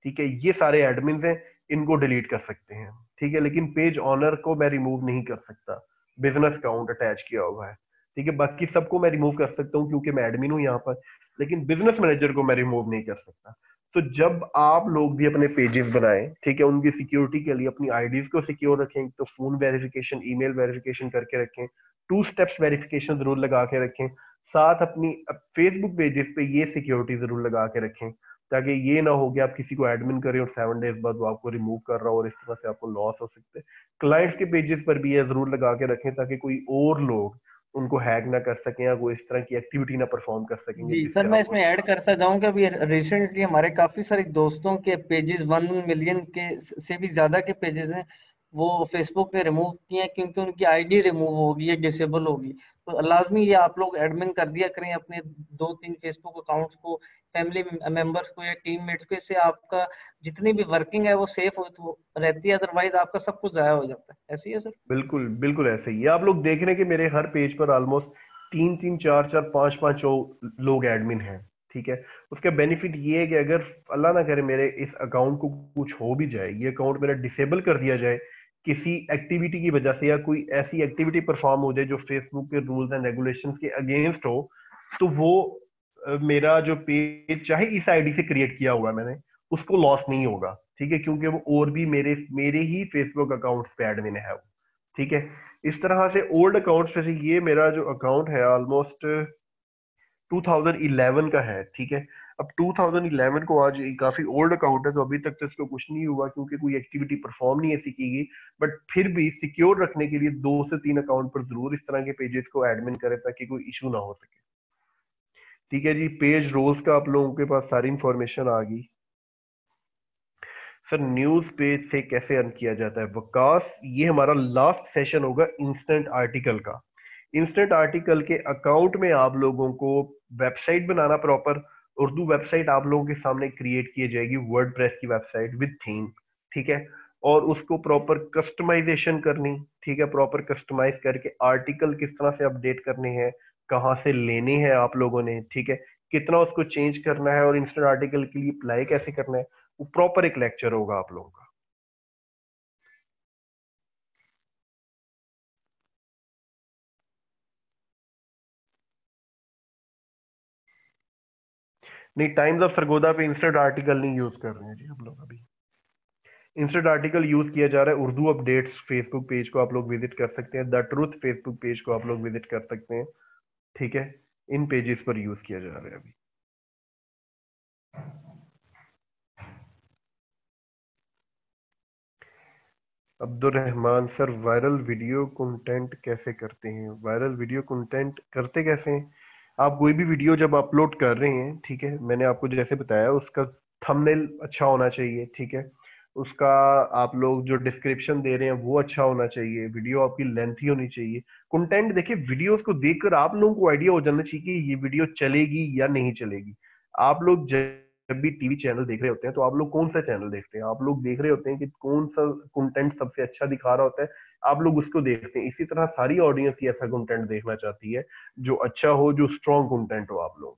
ठीक है। ये सारे एडमिन हैं, इनको डिलीट कर सकते हैं, ठीक है, लेकिन पेज ऑनर को मैं रिमूव नहीं कर सकता, बिजनेस अकाउंट अटैच किया हुआ है, ठीक है। बाकी सबको मैं रिमूव कर सकता हूँ क्योंकि मैं एडमिन हूँ यहाँ पर, लेकिन बिजनेस मैनेजर को मैं रिमूव नहीं कर सकता। तो जब आप लोग भी अपने पेजेस बनाएं, ठीक है, उनकी सिक्योरिटी के लिए अपनी आईडीज को सिक्योर रखें, तो फोन वेरिफिकेशन, ईमेल वेरिफिकेशन करके रखें, टू स्टेप्स वेरिफिकेशन जरूर लगा के रखें, साथ अपनी फेसबुक पेजेस पे ये सिक्योरिटी जरूर लगा के रखें, ताकि ये ना हो कि आप किसी को एडमिन करें और 7 डेज बाद वो आपको रिमूव कर रहा हो और इस तरह से आपको लॉस हो सकते हैं। क्लाइंट्स के पेजेस पर भी ये जरूर लगा के रखें ताकि कोई और लोग उनको हैक ना कर सकें या वो इस तरह की एक्टिविटी ना परफॉर्म कर सकेंगे जी सर, जिससे मैं आपको इसमें ऐड नुकसान। करता जाऊं कि अभी रिसेंटली हमारे काफी सारे दोस्तों के पेजेस 1 मिलियन के से भी ज्यादा के पेजेस हैं, वो फेसबुक ने रिमूव किए हैं क्योंकि उनकी आईडी रिमूव होगी या डिसेबल होगी। तो लाजमी ये आप लोग एडमिन कर दिया करें अपने 2-3 फेसबुक अकाउंट्स को, फैमिली मेंबर्स को या टीममेट्स को। इससे आपका जितनी भी वर्किंग है वो सेफ हो तो रहती है, अदरवाइज आपका सब कुछ जाया हो जाता है। ऐसे ही है सर? बिल्कुल बिल्कुल ऐसे ही। ये आप लोग देख रहे हैं कि मेरे हर पेज पर ऑलमोस्ट 3-3, 4-4, 5-5 लोग एडमिन हैं, ठीक है। उसका बेनिफिट ये है कि अगर अल्लाह ना करे मेरे इस अकाउंट को कुछ हो भी जाए, ये अकाउंट मेरा डिसेबल कर दिया जाए किसी एक्टिविटी की वजह से, या कोई ऐसी एक्टिविटी परफॉर्म हो जाए जो फेसबुक के रूल्स एंड रेगुलेशंस के अगेंस्ट हो, तो वो मेरा जो पेज चाहे इस आईडी से क्रिएट किया हुआ है मैंने, उसको लॉस नहीं होगा, ठीक है, क्योंकि वो और भी मेरे मेरे ही फेसबुक अकाउंट पे एडमिन है वो, ठीक है। इस तरह से ओल्ड अकाउंट से ये मेरा जो अकाउंट है ऑलमोस्ट 2011 का है, ठीक है। अब 2011 को आज काफी ओल्ड अकाउंट है, तो अभी तक तो इसको कुछ नहीं हुआ क्योंकि कोई एक्टिविटी परफॉर्म नहीं ऐसी की गई। बट फिर भी सिक्योर रखने के लिए 2 से 3 अकाउंट पर जरूर इस तरह के पेजेस को एडमिन करें ताकि कोई इशू ना हो सके, ठीक है जी। पेज रोल्स का आप लोगों के पास सारी इंफॉर्मेशन आ गई। सर न्यूज पेज से कैसे अर्न किया जाता है वकास, ये हमारा लास्ट सेशन होगा इंस्टेंट आर्टिकल का। इंस्टेंट आर्टिकल के अकाउंट में आप लोगों को वेबसाइट बनाना, प्रॉपर उर्दू वेबसाइट आप लोगों के सामने क्रिएट की जाएगी, वर्डप्रेस की वेबसाइट विद थीम, ठीक है। और उसको प्रॉपर कस्टमाइजेशन करनी, ठीक है, प्रॉपर कस्टमाइज करके आर्टिकल किस तरह से अपडेट करने हैं, कहाँ से लेने हैं आप लोगों ने, ठीक है, कितना उसको चेंज करना है और इंस्टेंट आर्टिकल के लिए अप्लाई कैसे करना है, वो प्रॉपर एक लेक्चर होगा आप लोगों का। नहीं, टाइम्स ऑफ सरगोदा पे इंस्टेंट आर्टिकल नहीं यूज कर रहे हैं जी हम लोग अभी। इंस्टेंट आर्टिकल यूज किया जा रहा है उर्दू अपडेट्स फेसबुक पेज को आप लोग विजिट कर सकते हैं, द ट्रुथ फेसबुक पेज को आप लोग विजिट कर सकते हैं, ठीक है। इन पेजेस पर यूज किया जा रहा है अभी। Abdul Rahman sir, viral video content कैसे करते हैं? वायरल वीडियो कंटेंट करते कैसे हैं? आप कोई भी वीडियो जब अपलोड कर रहे हैं, ठीक है, मैंने आपको जैसे बताया उसका थंबनेल अच्छा होना चाहिए, ठीक है, उसका आप लोग जो डिस्क्रिप्शन दे रहे हैं वो अच्छा होना चाहिए, वीडियो आपकी लेंथी होनी चाहिए। कंटेंट देखिए, वीडियोस को देखकर आप लोगों को आइडिया हो जाना चाहिए कि ये वीडियो चलेगी या नहीं चलेगी। आप लोग जब भी टीवी चैनल देख रहे होते हैं तो आप लोग कौन सा चैनल देखते हैं? आप लोग देख रहे होते हैं कि कौन सा कंटेंट सबसे अच्छा दिखा रहा होता है, आप लोग उसको देखते हैं। इसी तरह सारी ऑडियंस ही ऐसा कंटेंट देखना चाहती है जो अच्छा हो, जो स्ट्रॉन्ग कंटेंट हो। आप लोग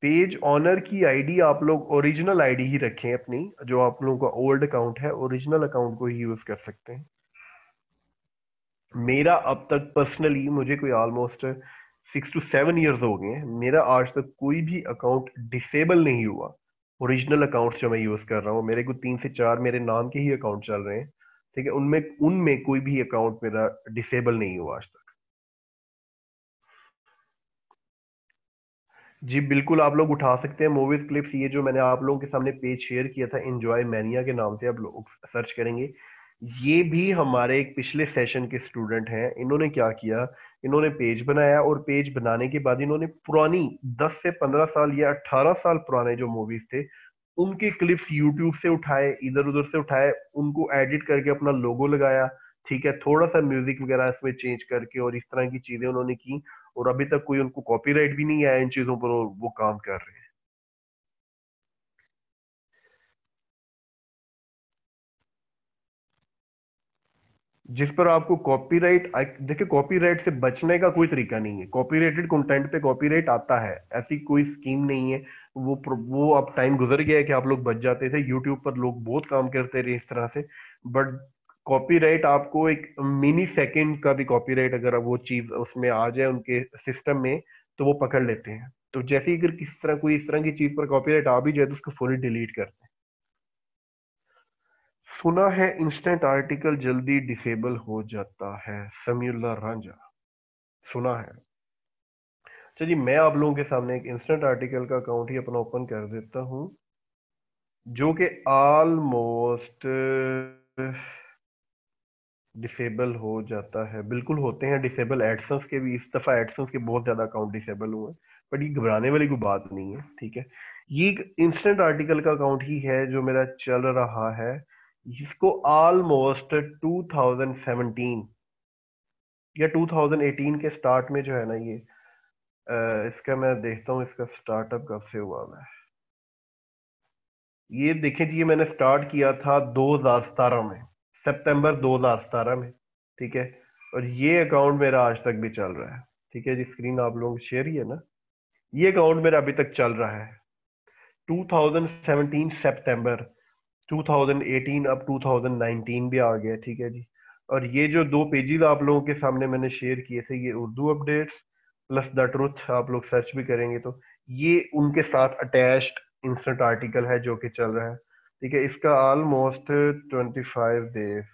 पेज ऑनर की आईडी आप लोग ओरिजिनल आईडी ही रखें अपनी, जो आप लोगों का ओल्ड अकाउंट है ओरिजिनल अकाउंट को ही यूज कर सकते हैं। मेरा अब तक पर्सनली मुझे कोई ऑलमोस्ट 6 to 7 years हो गए हैं, मेरा आज तक कोई भी अकाउंट डिसेबल नहीं हुआ। ओरिजिनल अकाउंट जो मैं यूज कर रहा हूँ, मेरे को 3 से 4 मेरे नाम के ही अकाउंट चल रहे हैं, ठीक है, उनमें उनमें कोई भी अकाउंट मेरा डिसेबल नहीं हुआ आज तक। जी बिल्कुल, आप लोग उठा सकते हैं मूवीज क्लिप्स। ये जो मैंने आप लोगों के सामने पेज शेयर किया था एंजॉय मैनिया के नाम से, आप लोग सर्च करेंगे। ये भी हमारे एक पिछले सेशन के स्टूडेंट हैं। इन्होंने क्या किया, इन्होंने पेज बनाया और पेज बनाने के बाद इन्होंने पुरानी 10 से 15 साल या 18 साल पुराने जो मूवीज थे उनके क्लिप्स यूट्यूब से उठाए, इधर उधर से उठाए, उनको एडिट करके अपना लोगो लगाया, ठीक है, थोड़ा सा म्यूजिक वगैरह इसमें चेंज करके और इस तरह की चीजें उन्होंने की। और अभी तक कोई उनको कॉपीराइट भी नहीं आया इन चीजों पर, और वो काम कर रहे हैं। जिस पर आपको कॉपीराइट, देखिए कॉपीराइट से बचने का कोई तरीका नहीं है। कॉपीराइटेड कंटेंट पे कॉपीराइट आता है, ऐसी कोई स्कीम नहीं है। वो अब टाइम गुजर गया है कि आप लोग बच जाते थे। यूट्यूब पर लोग बहुत काम करते रहे इस तरह से, बट कॉपीराइट आपको एक मिनी सेकंड का भी कॉपीराइट अगर वो चीज उसमें आ जाए उनके सिस्टम में तो वो पकड़ लेते हैं। तो जैसे ही अगर किस तरह कोई इस तरह की चीज पर कॉपीराइट आ भी जाए तो उसको फुली डिलीट करते हैं। सुना है इंस्टेंट आर्टिकल जल्दी डिसेबल हो जाता है, समीउल्लाह रांझा। सुना है। चलिए मैं आप लोगों के सामने एक इंस्टेंट आर्टिकल का अकाउंट ही अपना ओपन कर देता हूं, जो कि ऑलमोस्ट डिसेबल हो जाता है। बिल्कुल होते हैं डिसेबल, एडसन्स के भी इस दफा एडसन्स के बहुत ज्यादा अकाउंट डिसेबल हुए हैं, बट ये घबराने वाली कोई बात नहीं है, ठीक है। ये एक इंस्टेंट आर्टिकल का अकाउंट ही है जो मेरा चल रहा है। इसको ऑलमोस्ट 2017 या 2018 के स्टार्ट में जो है ना ये इसका मैं देखता हूँ इसका स्टार्टअप कब से हुआ है। ये देखें जी, ये मैंने स्टार्ट किया था 2017 में, सितंबर 2017 में, ठीक है। और ये अकाउंट मेरा आज तक भी चल रहा है, ठीक है जी। स्क्रीन आप लोगों को शेयर ही है ना। ये अकाउंट मेरा अभी तक चल रहा है। 2017 सितंबर, 2018 अब 2019 भी आ गया, ठीक है जी। और ये जो दो पेजेस आप लोगों के सामने मैंने शेयर किए थे, ये Urdu updates plus the truth, आप लोग सर्च भी करेंगे तो ये उनके साथ अटैच्ड इंस्टेंट आर्टिकल है जो कि चल रहा है, ठीक है। इसका ऑलमोस्ट 25 डेज,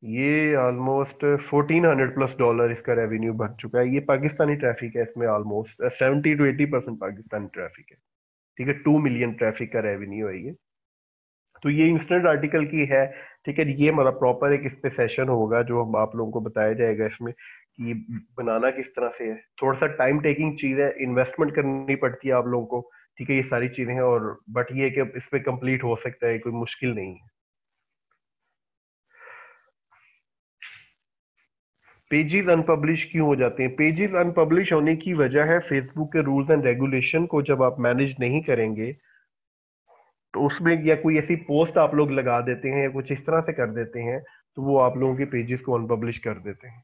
ये ऑलमोस्ट $1400+ इसका रेवेन्यू बन चुका है। ये पाकिस्तानी ट्रैफिक है, इसमें ऑलमोस्ट 70 to 80% पाकिस्तानी ट्रैफिक है, ठीक है। 2 मिलियन ट्रैफिक का रेवेन्यू है ये। तो ये इंस्टेंट आर्टिकल की है, ठीक है। ये हमारा प्रॉपर एक इस पे सेशन होगा जो हम आप लोगों को बताया जाएगा इसमें कि बनाना किस तरह से है। थोड़ा सा टाइम टेकिंग चीज है, इन्वेस्टमेंट करनी पड़ती है आप लोगों को, ठीक है। ये सारी चीजें हैं, और बट ये कि इस पे कंप्लीट हो सकता है, कोई मुश्किल नहीं है। पेजेस अनपब्लिश क्यों हो जाते हैं? पेजेस अनपब्लिश होने की वजह है फेसबुक के रूल्स एंड रेगुलेशन को जब आप मैनेज नहीं करेंगे तो उसमें, या कोई ऐसी पोस्ट आप लोग लगा देते हैं या कुछ इस तरह से कर देते हैं तो वो आप लोगों के पेजेस को अनपब्लिश कर देते हैं।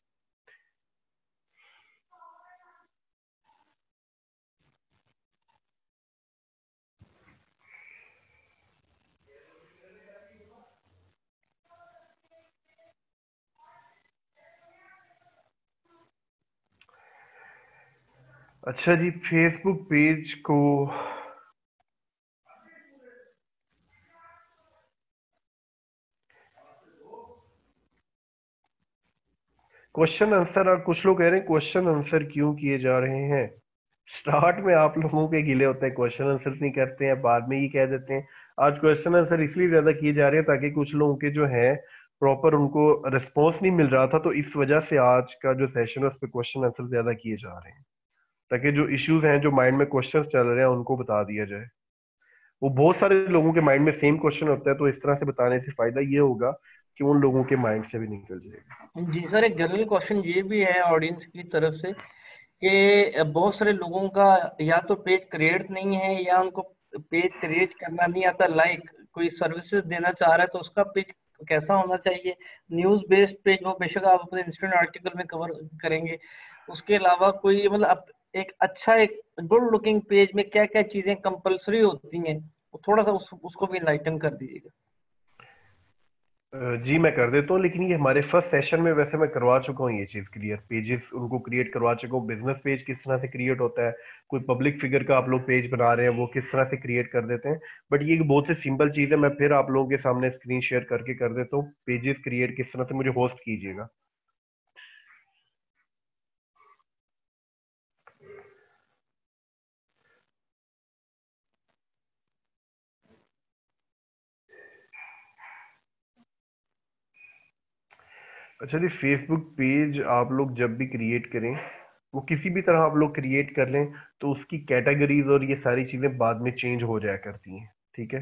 अच्छा जी, फेसबुक पेज को क्वेश्चन आंसर, और कुछ लोग कह रहे हैं क्वेश्चन आंसर क्यों किए जा रहे हैं? स्टार्ट में आप लोगों के गिले होते हैं, क्वेश्चन आंसर नहीं करते हैं, बाद में ये कह देते हैं। आज क्वेश्चन आंसर इसलिए ज्यादा किए जा रहे हैं ताकि कुछ लोगों के जो है प्रॉपर उनको रिस्पॉन्स नहीं मिल रहा था, तो इस वजह से आज का जो सेशन है उस पर क्वेश्चन आंसर ज्यादा किए जा रहे हैं, ताकि जो इश्यूज हैं, जो माइंड में क्वेश्चन चल रहे हैं, उनको बता दिया जाए। वो बहुत सारे लोगों के माइंड में सेम क्वेश्चन होता है, तो इस तरह से बताने से फायदा ये होगा कि उन लोगों के माइंड से भी निकल जाएगा। जी सर, एक जनरल क्वेश्चन ये भी है ऑडियंस की तरफ से कि बहुत सारे लोगों का या तो पेज क्रिएट नहीं है या उनको पेज क्रिएट करना नहीं आता। लाइक कोई सर्विसेज देना चाह रहा है तो उसका पेज कैसा होना चाहिए? न्यूज बेस्ड पेज वो बेशक आप अपने इंस्टेंट आर्टिकल में कवर करेंगे, उसके अलावा कोई मतलब एक अच्छा एक गुड लुकिंग पेज में क्या क्या चीजें कंपलसरी होती हैं, वो थोड़ा सा उसको भी इनलाइटन कर दीजिएगा। जी मैं कर देता हूँ, लेकिन ये हमारे फर्स्ट सेशन में वैसे मैं करवा चुका हूँ ये चीज क्लियर, पेजेस उनको क्रिएट करवा चुका हूँ, बिजनेस पेज किस तरह से क्रिएट होता है, कोई पब्लिक फिगर का आप लोग पेज बना रहे हैं वो किस तरह से क्रिएट कर देते हैं। बट ये एक बहुत ही सिंपल चीज है, मैं फिर आप लोगों के सामने स्क्रीन शेयर करके कर देता हूँ पेजेस क्रिएट किस तरह से, मुझे होस्ट कीजिएगा। अच्छा जी, फेसबुक पेज आप लोग जब भी क्रिएट करें, वो किसी भी तरह आप लोग क्रिएट कर लें, तो उसकी कैटेगरीज और ये सारी चीजें बाद में चेंज हो जाया करती हैं। ठीक है,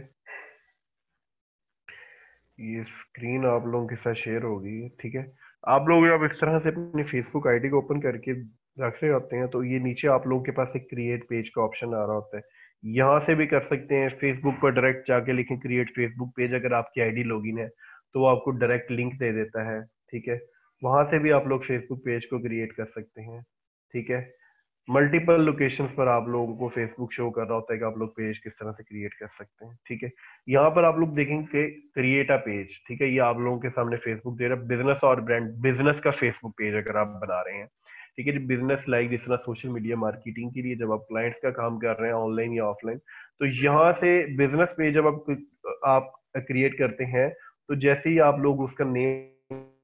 ये स्क्रीन आप लोगों के साथ शेयर होगी। ठीक है, आप लोग जब इस तरह से अपनी फेसबुक आईडी को ओपन करके रख रहे होते हैं, तो ये नीचे आप लोगों के पास एक क्रिएट पेज का ऑप्शन आ रहा होता है। यहाँ से भी कर सकते हैं, फेसबुक पर डायरेक्ट जाके लिखें क्रिएट फेसबुक पेज, अगर आपकी आईडी लॉगिन है तो वो आपको डायरेक्ट लिंक दे देता है। ठीक है, वहां से भी आप लोग फेसबुक पेज को क्रिएट कर सकते हैं। ठीक है, मल्टीपल लोकेशंस पर आप लोगों को फेसबुक शो कर रहा होता है कि आप लोग पेज किस तरह से क्रिएट कर सकते हैं। ठीक है, यहाँ पर आप लोग देखेंगे क्रिएट अ पेज। ठीक है, ये आप लोगों के सामने फेसबुक दे रहा है, बिजनेस और ब्रांड, बिजनेस का फेसबुक पेज अगर आप बना रहे हैं। ठीक है जी, बिजनेस लाइक जिस तरह सोशल मीडिया मार्केटिंग के लिए जब आप क्लाइंट्स का काम कर रहे हैं ऑनलाइन या ऑफलाइन, तो यहाँ से बिजनेस पेज जब आप क्रिएट करते हैं, तो जैसे ही आप लोग उसका नेम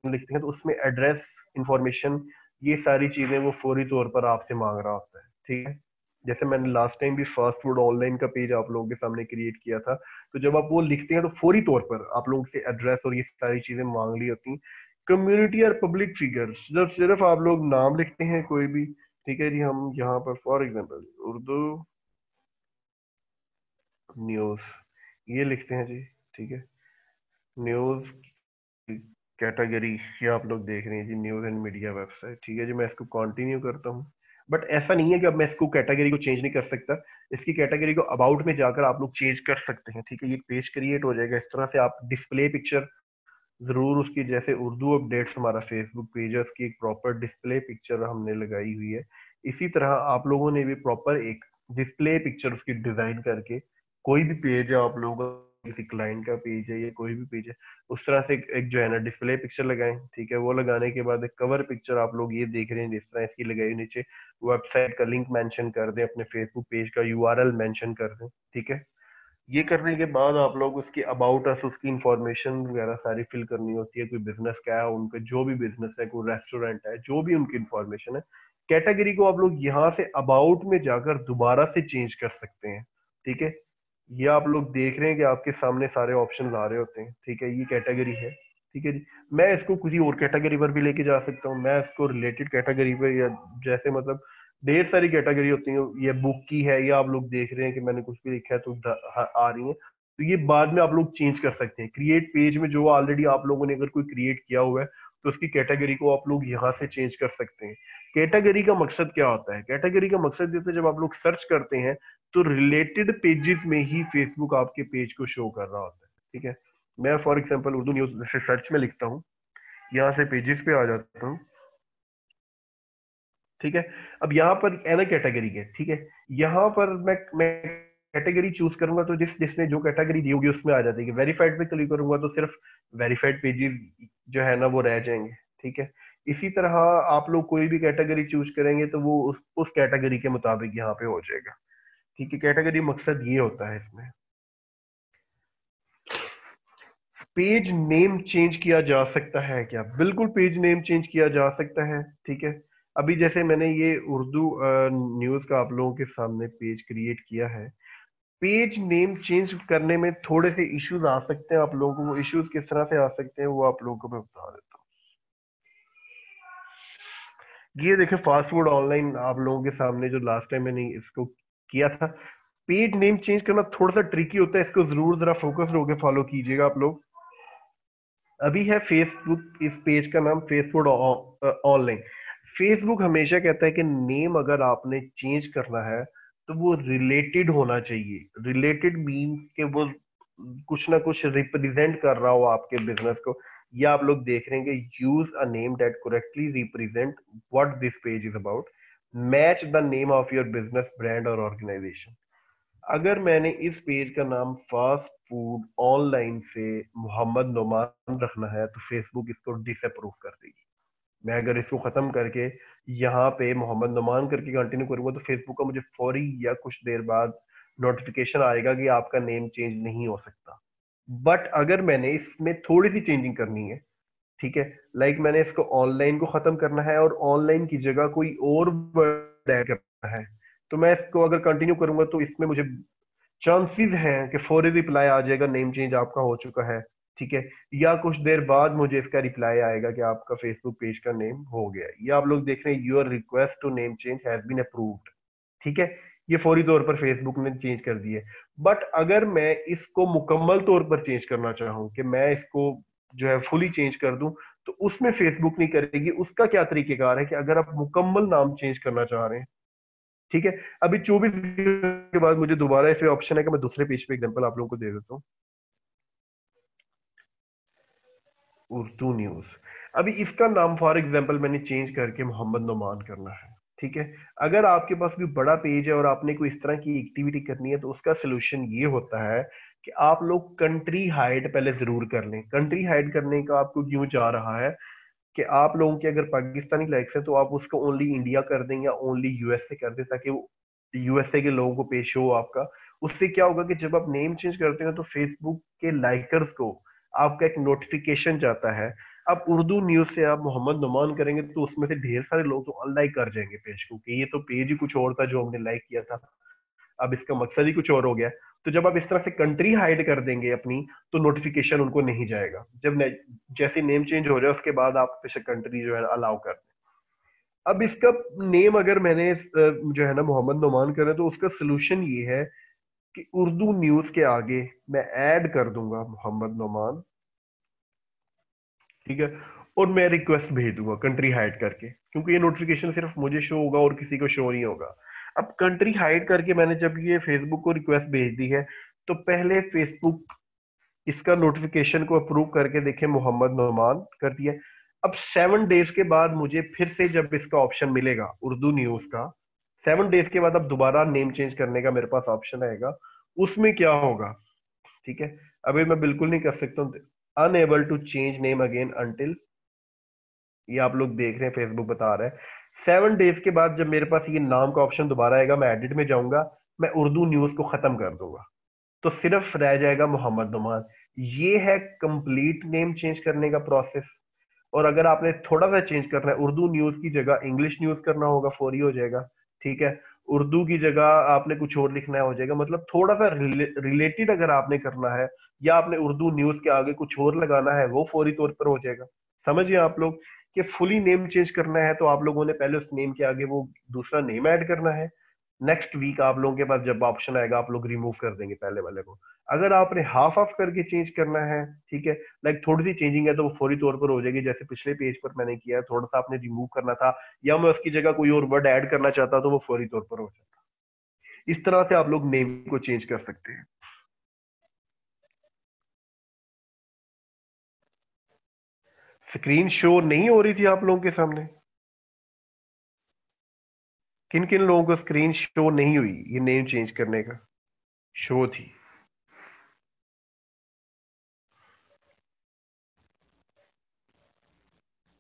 लिखते हैं, तो उसमें एड्रेस इंफॉर्मेशन ये सारी चीजें वो फौरी तौर पर आपसे मांग रहा होता है। ठीक है, जैसे मैंने लास्ट टाइम भी फास्ट फूड ऑनलाइन का पेज आप लोगों के सामने क्रिएट किया था, तो जब आप वो लिखते हैं तो फौरी तौर पर आप लोगों से एड्रेस और ये सारी चीजें मांग ली होती हैं। कम्युनिटी और पब्लिक फिगर्स, जब सिर्फ आप लोग नाम लिखते हैं कोई भी, ठीक है जी, हम यहाँ पर फॉर एग्जांपल उर्दू न्यूज ये लिखते हैं जी। ठीक है, न्यूज कैटेगरी, ये आप लोग देख रहे हैं जी, न्यूज एंड मीडिया वेबसाइट। ठीक है जी, मैं इसको कंटिन्यू करता हूँ। बट ऐसा नहीं है कि अब मैं इसको कैटेगरी को चेंज नहीं कर सकता, इसकी कैटेगरी को अबाउट में जाकर आप लोग चेंज कर सकते हैं। ठीक है, ये पेज क्रिएट हो जाएगा इस तरह से। आप डिस्प्ले पिक्चर जरूर उसकी, जैसे उर्दू अपडेट्स हमारा फेसबुक पेज है, उसकी एक प्रॉपर डिस्प्ले पिक्चर हमने लगाई हुई है। इसी तरह आप लोगों ने भी प्रॉपर एक डिस्प्ले पिक्चर उसकी डिजाइन करके, कोई भी पेज है आप लोगों का, किसी क्लाइंट का पेज है या कोई भी पेज है, उस तरह से एक जो है ना डिस्प्ले पिक्चर लगाएं। ठीक है, वो लगाने के बाद एक कवर पिक्चर आप लोग ये देख रहे हैं जिस तरह इसकी लगाई, नीचे वेबसाइट का लिंक मेंशन कर दें, अपने फेसबुक पेज का यूआरएल मेंशन कर दें। ठीक है, ये करने के बाद आप लोग उसकी अबाउट अस, उसकी इंफॉर्मेशन वगैरह सारी फिल करनी होती है। कोई बिजनेस क्या है उनका, जो भी बिजनेस है, कोई रेस्टोरेंट है, जो भी उनकी इंफॉर्मेशन है, कैटेगरी को आप लोग यहाँ से अबाउट में जाकर दोबारा से चेंज कर सकते हैं। ठीक है, ये आप लोग देख रहे हैं कि आपके सामने सारे ऑप्शन आ रहे होते हैं। ठीक है, ये कैटेगरी है। ठीक है जी, मैं इसको किसी और कैटेगरी पर भी लेके जा सकता हूँ, मैं इसको रिलेटेड कैटेगरी पे, या जैसे मतलब ढेर सारी कैटेगरी होती है, ये बुक की है, या आप लोग देख रहे हैं कि मैंने कुछ भी लिखा है तो आ रही है, तो ये बाद में आप लोग चेंज कर सकते हैं। क्रिएट पेज में जो ऑलरेडी आप लोगों ने अगर कोई क्रिएट किया हुआ है, तो उसकी कैटेगरी को आप लोग यहाँ से चेंज कर सकते हैं। कैटेगरी का मकसद क्या होता है? कैटेगरी का मकसद ये है, जब आप लोग सर्च करते हैं तो रिलेटेड पेजेस में ही फेसबुक आपके पेज को शो कर रहा होता है। ठीक है, मैं फॉर एग्जांपल उर्दू न्यूज जैसे सर्च में लिखता हूँ, यहाँ से पेजेस पे आ जाता हूँ। ठीक है, अब यहाँ पर एना कैटेगरी है। ठीक है, यहाँ पर मैं कैटेगरी चूज करूंगा, तो जिसने जो कैटेगरी दी होगी उसमें आ जाती है। वेरीफाइड पे क्लिक करूंगा तो सिर्फ वेरीफाइड पेजेस जो है ना वो रह जाएंगे। ठीक है, इसी तरह आप लोग कोई भी कैटेगरी चूज करेंगे तो वो उस कैटेगरी के मुताबिक यहाँ पे हो जाएगा। ठीक है, कैटेगरी मकसद ये होता है इसमें। पेज नेम चेंज किया जा सकता है क्या? बिल्कुल, पेज नेम चेंज किया जा सकता है। ठीक है, अभी जैसे मैंने ये उर्दू न्यूज का आप लोगों के सामने पेज क्रिएट किया है, पेज नेम चेंज करने में थोड़े से इश्यूज आ सकते हैं आप लोगों को। वो इश्यूज किस तरह से आ सकते हैं वो आप लोगों को मैं बता देता हूँ। ये देखिए, फास्ट फूड ऑनलाइन आप लोगों के सामने जो लास्ट टाइम मैंने इसको किया था, पेज नेम चेंज करना थोड़ा सा ट्रिकी होता है, इसको जरूर जरा फोकस्ड होकर फॉलो कीजिएगा आप लोग। अभी है फेसबुक, इस पेज का नाम फेसबुक ऑनलाइन। फेसबुक हमेशा कहता है कि नेम अगर आपने चेंज करना है तो वो रिलेटेड होना चाहिए। रिलेटेड मीन्स कि वो कुछ ना कुछ रिप्रेजेंट कर रहा हो आपके बिजनेस को। ये आप लोग देख रहे हैं कि use a name that correctly represent what this page is about, match the name of your business brand और ऑर्गेनाइजेशन। अगर मैंने इस पेज का नाम फास्ट फूड ऑनलाइन से मोहम्मद नोमान रखना है तो फेसबुक इसको डिसअप्रूव कर देगी। मैं अगर इसको खत्म करके यहाँ पे मोहम्मद नोमान करके कंटिन्यू करूंगा तो फेसबुक का मुझे फौरी या कुछ देर बाद नोटिफिकेशन आएगा कि आपका नेम चेंज नहीं हो सकता। बट अगर मैंने इसमें थोड़ी सी चेंजिंग करनी है, ठीक है, लाइक मैंने इसको ऑनलाइन को खत्म करना है और ऑनलाइन की जगह कोई और वर्ड ऐड करना है, तो मैं इसको अगर कंटिन्यू करूंगा तो इसमें मुझे चांसेस हैं कि फौरी रिप्लाई आ जाएगा नेम चेंज आपका हो चुका है, ठीक है, या कुछ देर बाद मुझे इसका रिप्लाई आएगा कि आपका फेसबुक पेज का नेम हो गया। ये आप लोग देख रहे हैं, your request to name change has been approved, ठीक है। ये फौरी तौर पर फेसबुक ने चेंज कर दिए। बट अगर मैं इसको मुकम्मल तौर पर चेंज करना चाहूं कि मैं इसको जो है फुली चेंज कर दूं, तो उसमें फेसबुक नहीं करेगी। उसका क्या तरीकेकार है कि अगर आप मुकम्मल नाम चेंज करना चाह रहे हैं, ठीक है, अभी 24 के बाद मुझे दोबारा ऐसे ऑप्शन है कि मैं दूसरे पेज पे एग्जांपल आप लोगों को दे देता हूँ। उर्दू न्यूज, अभी इसका नाम फॉर एग्जांपल मैंने चेंज करके मोहम्मद नोमान करना है, ठीक है। अगर आपके पास भी बड़ा पेज है और आपने कोई इस तरह की एक्टिविटी करनी है तो उसका सोल्यूशन ये होता है कि आप लोग कंट्री हाइड पहले जरूर कर लें। कंट्री हाइड करने का आपको क्यों जा रहा है कि आप लोगों के अगर पाकिस्तानी लाइक्स है तो आप उसको ओनली इंडिया कर दें या ओनली यूएसए कर दें, ताकि वो यूएसए के लोगों को पेश हो आपका। उससे क्या होगा कि जब आप नेम चेंज करते हैं तो फेसबुक के लाइकर्स को आपका एक नोटिफिकेशन जाता है। अब उर्दू न्यूज से आप मोहम्मद नुमान करेंगे तो उसमें से ढेर सारे लोग तो अनलाइक कर जाएंगे पेज को कि ये तो पेज ही कुछ और था जो हमने लाइक किया था, अब इसका मकसद ही कुछ और हो गया। तो जब आप इस तरह से कंट्री हाइड कर देंगे अपनी, तो नोटिफिकेशन उनको नहीं जाएगा। जब जैसे नेम चेंज हो जाए उसके बाद आप बेशक कंट्री जो है अलाउ कर दें। अब इसका नेम अगर मैंने जो है ना मोहम्मद नोमान करे तो उसका सोल्यूशन ये है कि उर्दू न्यूज के आगे मैं ऐड कर दूंगा मोहम्मद नोमान, ठीक है, और मैं रिक्वेस्ट भेज दूंगा कंट्री हाइड करके, क्योंकि ये नोटिफिकेशन सिर्फ मुझे शो होगा और किसी को शो नहीं होगा। अब कंट्री हाइड करके मैंने जब ये फेसबुक को रिक्वेस्ट भेज दी है तो पहले फेसबुक इसका नोटिफिकेशन को अप्रूव करके देखे मोहम्मद नोमान कर दिया। अब 7 डेज के बाद मुझे फिर से जब इसका ऑप्शन मिलेगा उर्दू न्यूज का, 7 डेज के बाद अब दोबारा नेम चेंज करने का मेरे पास ऑप्शन आएगा। उसमें क्या होगा, ठीक है, अभी मैं बिल्कुल नहीं कर सकता हूँ, unable to change name again until, ये आप लोग देख रहे हैं फेसबुक बता रहा है 7 डेज के बाद जब मेरे पास ये नाम का ऑप्शन दोबारा आएगा मैं एडिट में जाऊंगा, मैं उर्दू न्यूज को खत्म कर दूंगा, तो सिर्फ रह जाएगा मोहम्मद नुमान। ये है कंप्लीट नेम चेंज करने का प्रोसेस। और अगर आपने थोड़ा सा चेंज करना है, उर्दू न्यूज की जगह इंग्लिश न्यूज करना होगा, फौरी हो जाएगा, ठीक है। उर्दू की जगह आपने कुछ और लिखना है, हो जाएगा। मतलब थोड़ा सा रिलेटेड अगर आपने करना है या आपने उर्दू न्यूज के आगे कुछ और लगाना है, वो फौरी तौर पर हो जाएगा। समझिए आप लोग कि फुली नेम चेंज करना है तो आप लोगों ने पहले उस नेम के आगे वो दूसरा नेम ऐड करना है। नेक्स्ट वीक आप लोगों के पास जब ऑप्शन आएगा आप लोग रिमूव कर देंगे पहले वाले को। अगर आपने हाफ ऑफ करके चेंज करना है, ठीक है, लाइक थोड़ी सी चेंजिंग है तो वो फौरी तौर पर हो जाएगी, जैसे पिछले पेज पर मैंने किया है, थोड़ा सा आपने रिमूव करना था या मैं उसकी जगह कोई और वर्ड ऐड करना चाहता तो वो फौरी तौर पर हो जाता। इस तरह से आप लोग नेम को चेंज कर सकते हैं। स्क्रीन शो नहीं हो रही थी आप लोगों के सामने? किन किन लोगों को स्क्रीन शो नहीं हुई ये नेम चेंज करने का? शो थी।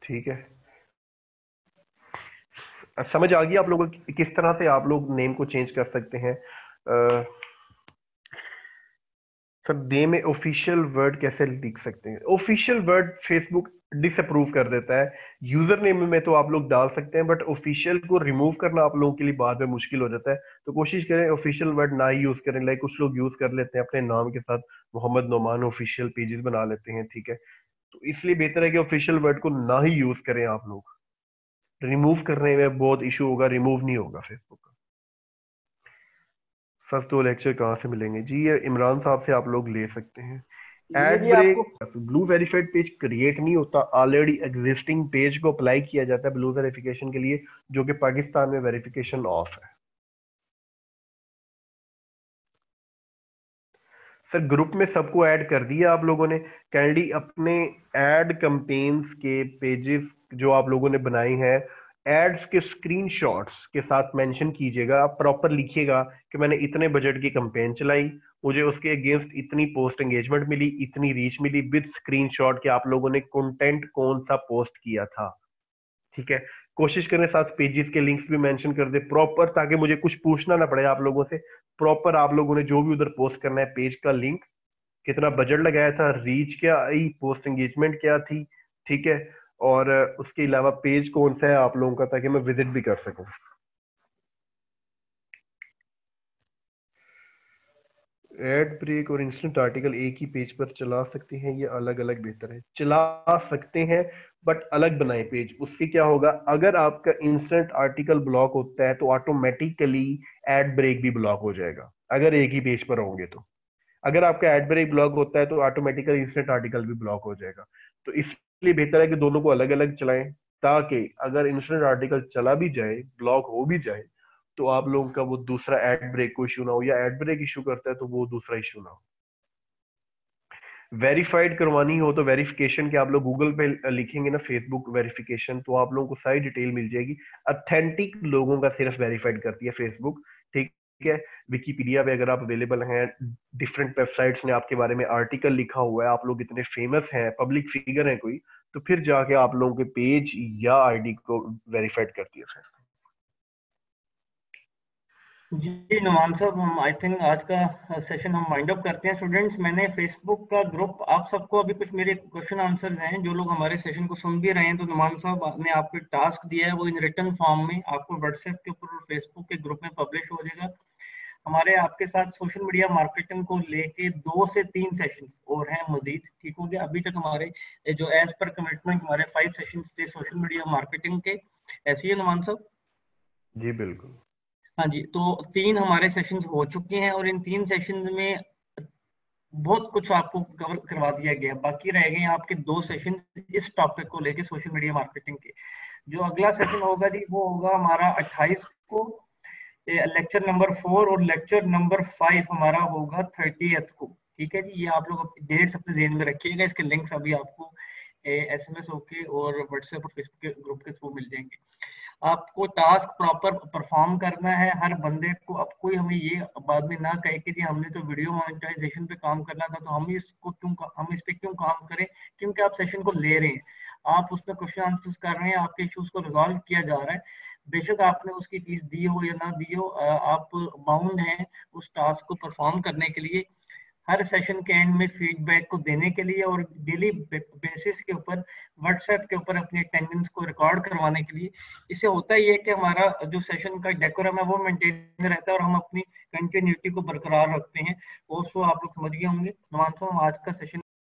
ठीक है, अब समझ आ गई आप लोगों को किस तरह से आप लोग नेम को चेंज कर सकते हैं। सर डे में ऑफिशियल वर्ड कैसे लिख सकते हैं? ऑफिशियल वर्ड फेसबुक डिसअप्रूव कर देता है। यूजर नेम में तो आप लोग डाल सकते हैं बट ऑफिशियल को रिमूव करना आप लोगों के लिए बाद में मुश्किल हो जाता है। तो कोशिश करें ऑफिशियल वर्ड ना ही यूज करें। लाइक कुछ लोग यूज कर लेते हैं अपने नाम के साथ मोहम्मद नोमान ऑफिशियल पेजेस बना लेते हैं, ठीक है, तो इसलिए बेहतर है कि ऑफिशियल वर्ड को ना ही यूज करें आप लोग। रिमूव करने में बहुत इशू होगा, रिमूव नहीं होगा फेसबुक का। फर्स्ट 2 लेक्चर कहाँ से मिलेंगे जी? ये इमरान साहब से आप लोग ले सकते हैं। ये एड जी आपको। Break, blue verified page create नहीं होता, ऑलरेडी एग्जिस्टिंग पेज को अप्लाई किया जाता है ब्लू वेरिफिकेशन के लिए, जो कि पाकिस्तान में वेरिफिकेशन ऑफ है। सर ग्रुप में सबको ऐड कर दिया आप लोगों ने। कैंडी अपने एड कैंपेन्स के पेजेस जो आप लोगों ने बनाए हैं, एड्स के स्क्रीनशॉट्स के साथ मेंशन कीजिएगा। आप प्रॉपर लिखिएगा कि मैंने इतने बजट की कैंपेन चलाई, मुझे उसके अगेंस्ट इतनी पोस्ट एंगेजमेंट मिली, इतनी रीच मिली, विद स्क्रीनशॉट कि आप लोगों ने कंटेंट कौन सा पोस्ट किया था। ठीक है, कोशिश करें साथ पेजेस के लिंक्स भी मेंशन कर दे प्रॉपर, ताकि मुझे कुछ पूछना ना पड़े आप लोगों से। प्रॉपर आप लोगों ने जो भी उधर पोस्ट करना है, पेज का लिंक, कितना बजट लगाया था, रीच क्या आई, पोस्ट एंगेजमेंट क्या थी, ठीक है, और उसके अलावा पेज कौन सा है आप लोगों का, ताकि मैं विजिट भी कर सकूं। एड ब्रेक और इंस्टेंट आर्टिकल एक ही पेज पर चला सकते हैं, ये अलग अलग बेहतर है? चला सकते हैं, बट अलग बनाए पेज। उससे क्या होगा, अगर आपका इंस्टेंट आर्टिकल ब्लॉक होता है तो ऑटोमेटिकली एड ब्रेक भी ब्लॉक हो जाएगा, अगर एक ही पेज पर होंगे तो। अगर आपका एड ब्रेक ब्लॉक होता है तो ऑटोमेटिकली इंस्टेंट आर्टिकल भी ब्लॉक हो जाएगा। तो इसलिए बेहतर है कि दोनों को अलग अलग चलाएं, ताकि अगर इंस्टेंट आर्टिकल चला भी जाए, ब्लॉक हो भी जाए, तो आप लोगों का वो दूसरा एड ब्रेक को इशू ना हो, या एड ब्रेक इशू करता है तो वो दूसरा इशू ना हो। वेरीफाइड करवानी हो तो वेरिफिकेशन के आप लोग गूगल पे लिखेंगे ना फेसबुक वेरिफिकेशन, तो आप लोगों को सारी डिटेल मिल जाएगी। अथेंटिक लोगों का सिर्फ वेरीफाइड करती है फेसबुक, ठीक है। विकीपीडिया पे अगर आप अवेलेबल हैं, डिफरेंट वेबसाइट्स ने आपके बारे में आर्टिकल लिखा हुआ है, आप लोग इतने फेमस हैं, पब्लिक फिगर हैं कोई, तो फिर जाके आप लोगों के पेज या आईडी को वेरीफाइड करती है फिर। जी नुमान साहब, हम आई थिंक आज का सेशन हम वाइंड अप करते हैं। स्टूडेंट्स, मैंने फेसबुक का ग्रुप आप सबको, अभी कुछ मेरे क्वेश्चन आंसर्स हैं, जो लोग हमारे सेशन को सुन भी रहे हैं, तो नुमान साहब ने आपको टास्क दिया है, वो इन रिटर्न फॉर्म में आपको व्हाट्सएप के ऊपर और फेसबुक के ग्रुप में पब्लिश हो जाएगा। हमारे आपके साथ सोशल मीडिया मार्केटिंग को लेके 2 से 3 सेशंस और हैं मजीद, ठीक हो गया। अभी तक हमारे जो एज पर कमिटमेंट हमारे 5 सेशंस थे सोशल मीडिया मार्केटिंग के, ऐसे ही है नुमान साहब? जी बिल्कुल। हाँ जी, तो 3 हमारे सेशंस हो चुके हैं और इन 3 सेशंस में बहुत कुछ आपको कवर करवा दिया गया। बाकी रह गए आपके 2 सेशन इस टॉपिक को लेके, सोशल मीडिया मार्केटिंग के। जो अगला सेशन होगा जी, वो होगा हमारा 28 को, लेक्चर नंबर 4, और लेक्चर नंबर 5 हमारा होगा 30th को। ठीक है जी, ये आप लोग डेट्स अपने जेहन में रखिएगा। इसके लिंक्स अभी आपको SMS होके और व्हाट्सएप और फेसबुक के ग्रुप के थ्रू मिल जाएंगे। आपको टास्क प्रॉपर परफॉर्म करना है हर बंदे को। अब कोई हमें ये बाद में ना कहे कि जी हमने तो वीडियो मोनेटाइजेशन पे काम करना था, तो हम इस पे क्यों काम करें? क्योंकि आप सेशन को ले रहे हैं, आप उसमें क्वेश्चन आंसर्स कर रहे हैं, आपके इश्यूज को रिजॉल्व किया जा रहा है। बेशक आपने उसकी फीस दी हो या ना दी हो, आप बाउंड हैं उस टास्क को परफॉर्म करने के लिए, हर सेशन के एंड में फीडबैक को देने के लिए, और डेली बेसिस के ऊपर व्हाट्सएप के ऊपर अपनी अटेंडेंस को रिकॉर्ड करवाने के लिए। इससे होता ही है कि हमारा जो सेशन का डेकोरम है वो मेंटेन रहता है और हम अपनी कंटिन्यूटी को बरकरार रखते हैं। और सो आप लोग समझ गए होंगे नुमान साहब, आज का सेशन